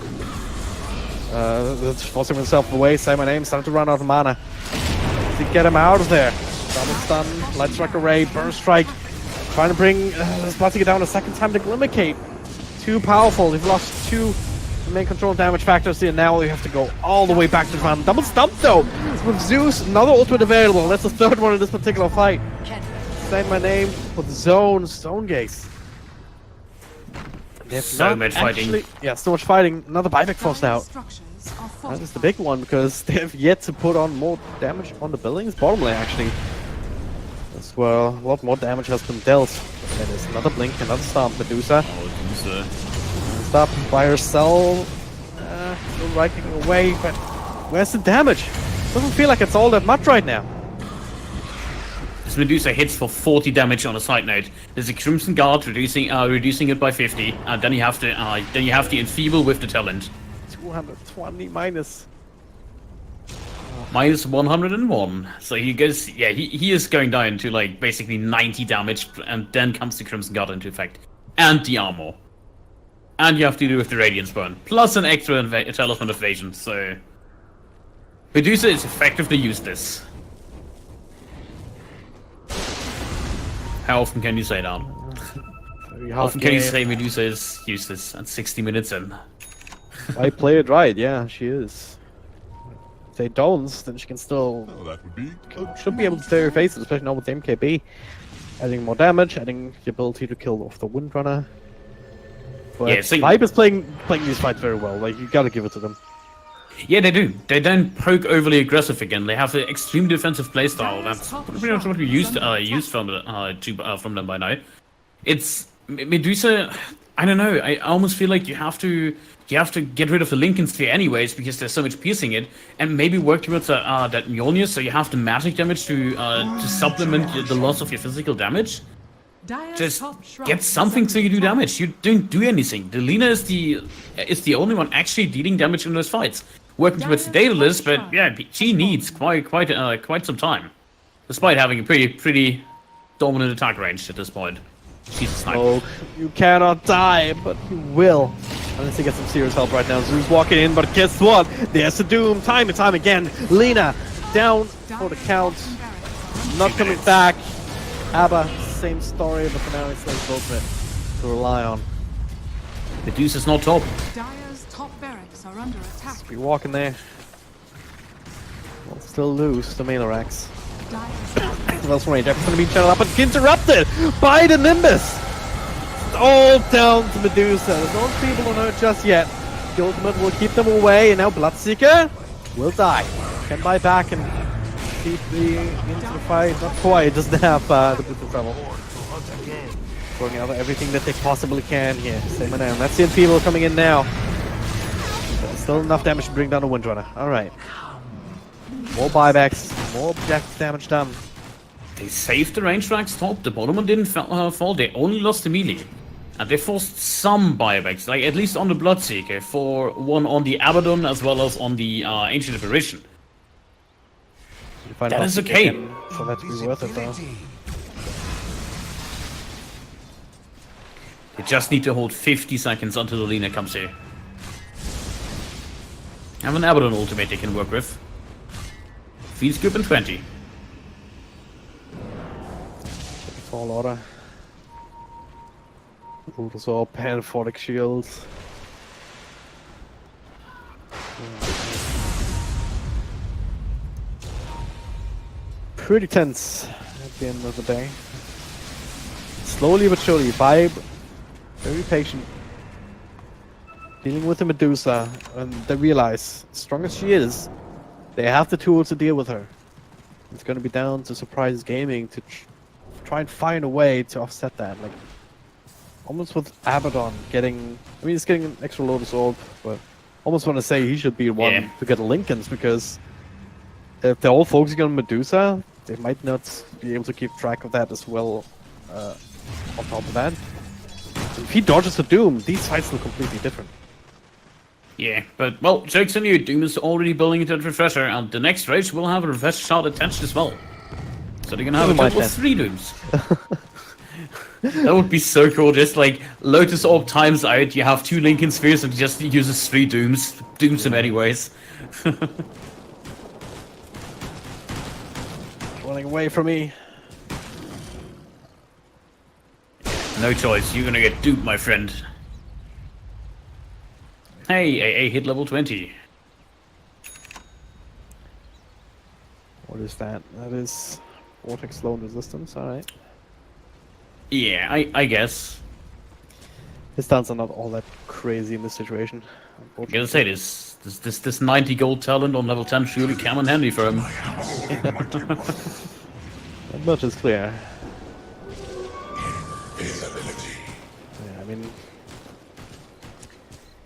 Speaker 1: Forcing himself away. Say my name. Starting to run out of mana. To get him out of there. Double stun. Light strike array. Burst strike. Trying to bring this Bloodseeker down a second time to Glimmer Cape. Too powerful. They've lost two main control damage factors here. Now we have to go all the way back to the front. Double stump though. With Zeus, another ultimate available. That's the third one in this particular fight. Say my name with Zone Gaze.
Speaker 3: So much fighting.
Speaker 1: Yeah, so much fighting. Another buyback forced out. That is the big one because they have yet to put on more damage on the buildings. Bottom lane actually. As well, a lot more damage has been dealt. That is another blink, another stomp. Medusa. Stop by herself. Still riking away, but where's the damage? Doesn't feel like it's all that much right now.
Speaker 3: This Medusa hits for 40 damage on a side note. There's a Crimson Guard reducing it by 50, and then you have to enfeeble with the talent.
Speaker 1: 220 minus.
Speaker 3: Minus 101. So he goes, yeah, he is going down to like basically 90 damage, and then comes the Crimson Guard into effect, and the armor, and you have to do with the Radiance Burn, plus an extra Talisman of Evasion. So Medusa is effectively useless. How often can you say that? How often can you say Medusa is useless at 60 minutes in?
Speaker 1: I play it right, yeah, she is. If they don't, then she can still...
Speaker 5: that would be...
Speaker 1: should be able to stay her faces, especially now with the MKB. Adding more damage, adding the ability to kill off the Windrunner. But
Speaker 3: yeah,
Speaker 1: Vibe is playing these fights very well, like, you gotta give it to them.
Speaker 3: Yeah, they do. They don't poke overly aggressive again. They have an extreme defensive playstyle. That's pretty much what we used from them by now. It's Medusa. I don't know. I almost feel like you have to get rid of the Lincoln Sphere anyways because there's so much piercing it, and maybe work towards that Mjolnir. So you have the magic damage to supplement the loss of your physical damage. Just get something so you do damage. You don't do anything. The Lina is the only one actually dealing damage in those fights. Working towards the Daedalus, but yeah, she needs quite some time, despite having a pretty dominant attack range at this point. She's a sniper.
Speaker 1: Oh, you cannot die, but you will. Unless you get some serious help right now. Zeus walking in, but guess what? There's the doom, time and time again. Lina down for the count, not coming back. Abba, same story, but for now it's like ultimate to rely on.
Speaker 3: Medusa's not top.
Speaker 2: Dire's top barracks are under attack.
Speaker 1: Be walking there. We'll still lose the Mailorax. That's right, Jeff's gonna be channeled up and interrupted by the Nimbus! It's all down to Medusa. There's no people on her just yet. The ultimate will keep them away, and now Bloodseeker will die. Can buy back and keep into the fight. Not quite, doesn't have the boots of travel. Throwing out everything that they possibly can here. Same name. That's the people coming in now. But still enough damage to bring down a Windrunner. Alright. More buybacks, more objective damage done.
Speaker 3: They saved the range tracks top. The bottom one didn't fall. They only lost the melee. And they forced some buybacks, like at least on the Bloodseeker, for one on the Abaddon as well as on the Ancient Apparition. That is okay.
Speaker 1: For that to be worth it though.
Speaker 3: They just need to hold 50 seconds until the Lina comes here. Have an Abaddon ultimate they can work with. Feed scoop in 20.
Speaker 1: Fall order. Also Panphoric shields. Pretty tense at the end of the day. slowly but surely, Vibe, very patient, dealing with the Medusa, and they realize, as strong as she is, they have the tools to deal with her. It's going to be down to Surprise Gaming to try and find a way to offset that. Like, almost with Abaddon getting... I mean, he's getting an extra Lotus Orb, but almost want to say he should be the one to get Lincolns, because if they're all focusing on Medusa, they might not be able to keep track of that as well. On top of that, if he dodges the Doom, these fights look completely different.
Speaker 3: Yeah, but, well, joke's on you, Doom is already building into the Refresher, and the next race will have a Refresher shard attached as well. So they're gonna have a total of 3 Dooms. That would be so cool, just like, Lotus Orb times out, you have 2 Lincoln Spheres and just uses 3 Dooms. Dooms him anyways.
Speaker 1: Running away from me.
Speaker 3: No choice, you're gonna get duped, my friend. Hey, AA hit level 20.
Speaker 1: What is that? That is Vortex Loan Resistance, alright.
Speaker 3: Yeah, I guess.
Speaker 1: His stunts are not all that crazy in this situation.
Speaker 3: I gotta say, this 90 gold talent on level 10 surely came in handy for him.
Speaker 1: That much is clear. Yeah, I mean,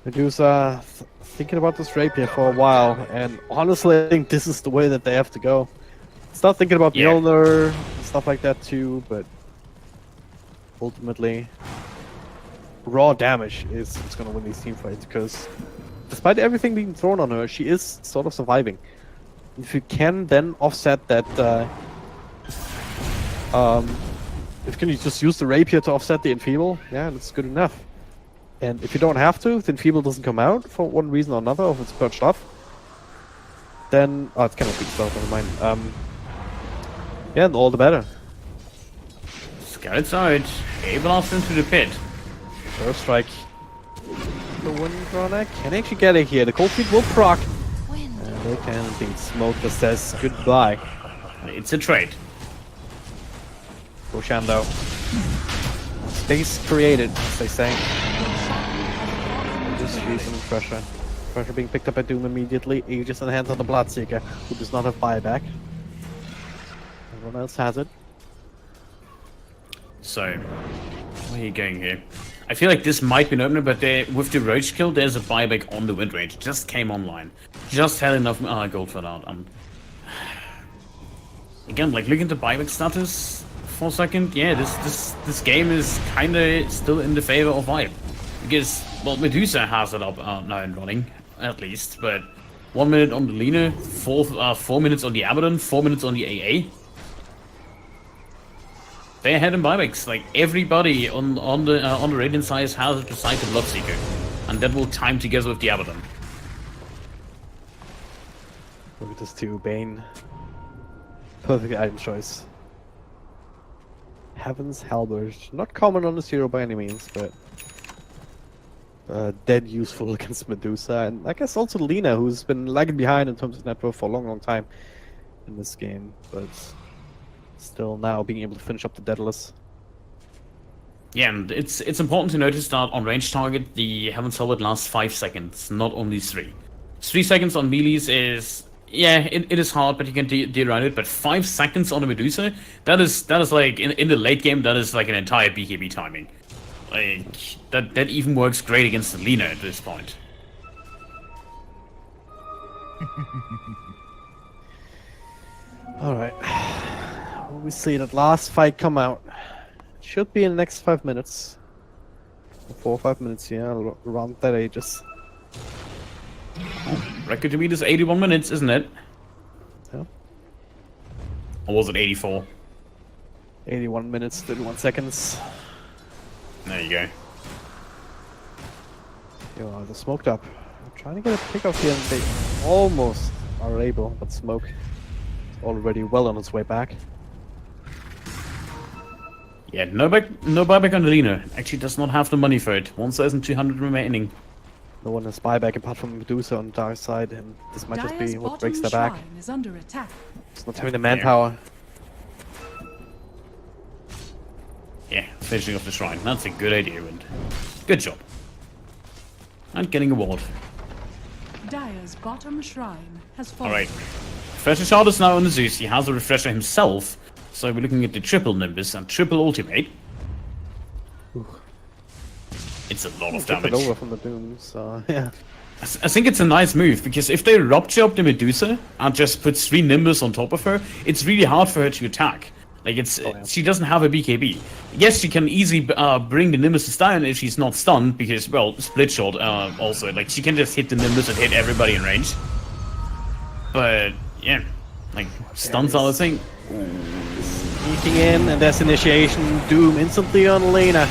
Speaker 1: Medusa thinking about this rapier for a while, and honestly, I think this is the way that they have to go. Start thinking about Mjolnir and stuff like that too, but ultimately, raw damage is what's going to win these team fights, because despite everything being thrown on her, she is sort of surviving. If you can then offset that, if you can just use the rapier to offset the Enfeeble, yeah, that's good enough. And if you don't have to, if the Enfeeble doesn't come out for one reason or another, or if it's perched off, then... oh, it's kind of big stuff, never mind. Yeah, all the better.
Speaker 3: Scouts out. A-blast into the pit.
Speaker 1: First strike. The Windrunner can actually get it here. The Cold Feet will proc. And they can indeed. Smoke that says goodbye.
Speaker 3: It's a trade.
Speaker 1: Roshando. Space created, as they say. Just using pressure. Pressure being picked up by Doom immediately. Aegis in the hands of the Bloodseeker, who does not have buyback. Everyone else has it.
Speaker 3: So, where are you going here? I feel like this might be an opener, but with the Roach kill, there's a buyback on the wind range. Just came online. Just had enough gold for that. Again, like, looking at the buyback status for a second, yeah, this game is kinda still in the favor of Vibe. Because, well, Medusa has it up now and running, at least, but 1 minute on the Lina, 4 minutes on the Abaddon, 4 minutes on the AA. They're ahead in buybacks. Like, everybody on the Radiant side has it beside the Bloodseeker, and that will time together with the Abaddon.
Speaker 1: Look at this too, Bane. Perfect item choice. Heaven's Halberd. Not common on the zero by any means, but dead useful against Medusa, and I guess also Lina, who's been lagging behind in terms of net worth for a long time in this game, but still now being able to finish up the Daedalus.
Speaker 3: Yeah, and it's important to notice that on range target, the Heaven's Halberd lasts 5 seconds, not only 3. 3 seconds on melees is... yeah, it is hard, but you can deal around it, but 5 seconds on a Medusa, that is like, in the late game, that is like an entire BKB timing. Like, that even works great against the Lina at this point.
Speaker 1: Alright. Will we see that last fight come out? Should be in the next 5 minutes. 4 or 5 minutes, yeah, around that ages.
Speaker 3: Record to beat is 81 minutes, isn't it?
Speaker 1: Yeah.
Speaker 3: Or was it 84?
Speaker 1: 81 minutes, 31 seconds.
Speaker 3: There you go.
Speaker 1: Yo, they're smoked up. I'm trying to get a pick off here, and they almost are able, but Smoke is already well on its way back.
Speaker 3: Yeah, no buyback on the Lina. Actually does not have the money for it. 1,200 remaining.
Speaker 1: No one has buyback apart from Medusa on the dark side, and this might just
Speaker 2: Dire's
Speaker 1: be what
Speaker 2: bottom
Speaker 1: breaks their back.
Speaker 2: shrine is under attack.
Speaker 1: It's not having the manpower.
Speaker 3: Yeah, finishing off the shrine. That's a good idea, and good job. And getting a ward.
Speaker 2: Dire's bottom shrine has fallen.
Speaker 3: Alright. Refresher shard is now on the Zeus. He has the refresher himself. So we're looking at the triple Nimbus and triple ultimate. It's a lot of
Speaker 1: Flip it
Speaker 3: damage.
Speaker 1: over from the Doom, so yeah.
Speaker 3: I think it's a nice move, because if they rupture up the Medusa and just put 3 Nimbus on top of her, it's really hard for her to attack. Like, she doesn't have a BKB. Yes, she can easily bring the Nimbus down if she's not stunned, because, well, split shot also. Like, she can just hit the Nimbus and hit everybody in range. But, yeah, like, stuns are the thing.
Speaker 1: Sneaking in, and that's initiation. Doom instantly on Lena.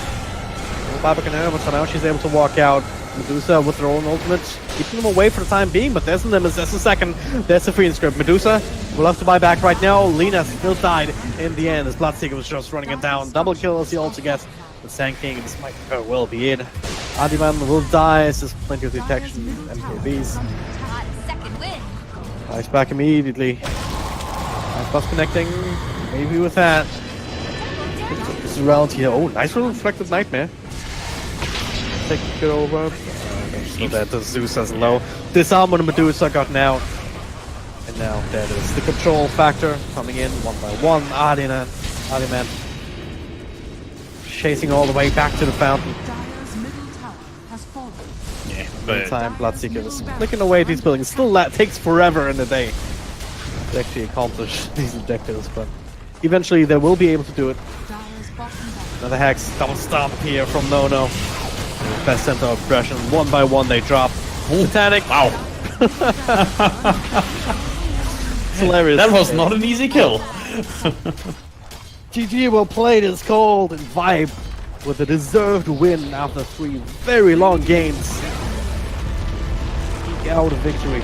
Speaker 1: Baba can but for now she's able to walk out. Medusa with her own ultimate, keeping them away for the time being, but there's a Nimbus, there's a second, there's a free script. Medusa will have to buy back right now. Lena still died in the end as Bloodseeker was just running it down. Double kill as he also gets the Sand King. This might well be it. Adiman will die, as there's plenty of detection, MKBs.
Speaker 4: Second win.
Speaker 1: Nice back immediately. Nice bus connecting, maybe with that. This is reality here. Oh, nice little reflected nightmare. Take it over. So that the Zeus has low. Disarm when Medusa got now. And now that is the control factor coming in one by one. Adiman chasing all the way back to the fountain.
Speaker 2: Dire's middle tower has fallen.
Speaker 3: Yeah, but
Speaker 1: Meantime, Bloodseeker is flicking away at these buildings. Still takes forever in the day to actually accomplish these objectives, but eventually they will be able to do it.
Speaker 2: Dire's bottom tower.
Speaker 1: Another Hex, double stomp here from Nono. Best center of aggression. One by one they drop. Titanic.
Speaker 3: wow,
Speaker 1: It's hilarious.
Speaker 3: that was not an easy kill.
Speaker 1: GG well played is called, and Vibe with a deserved win after 3 very long games. Eke out a victory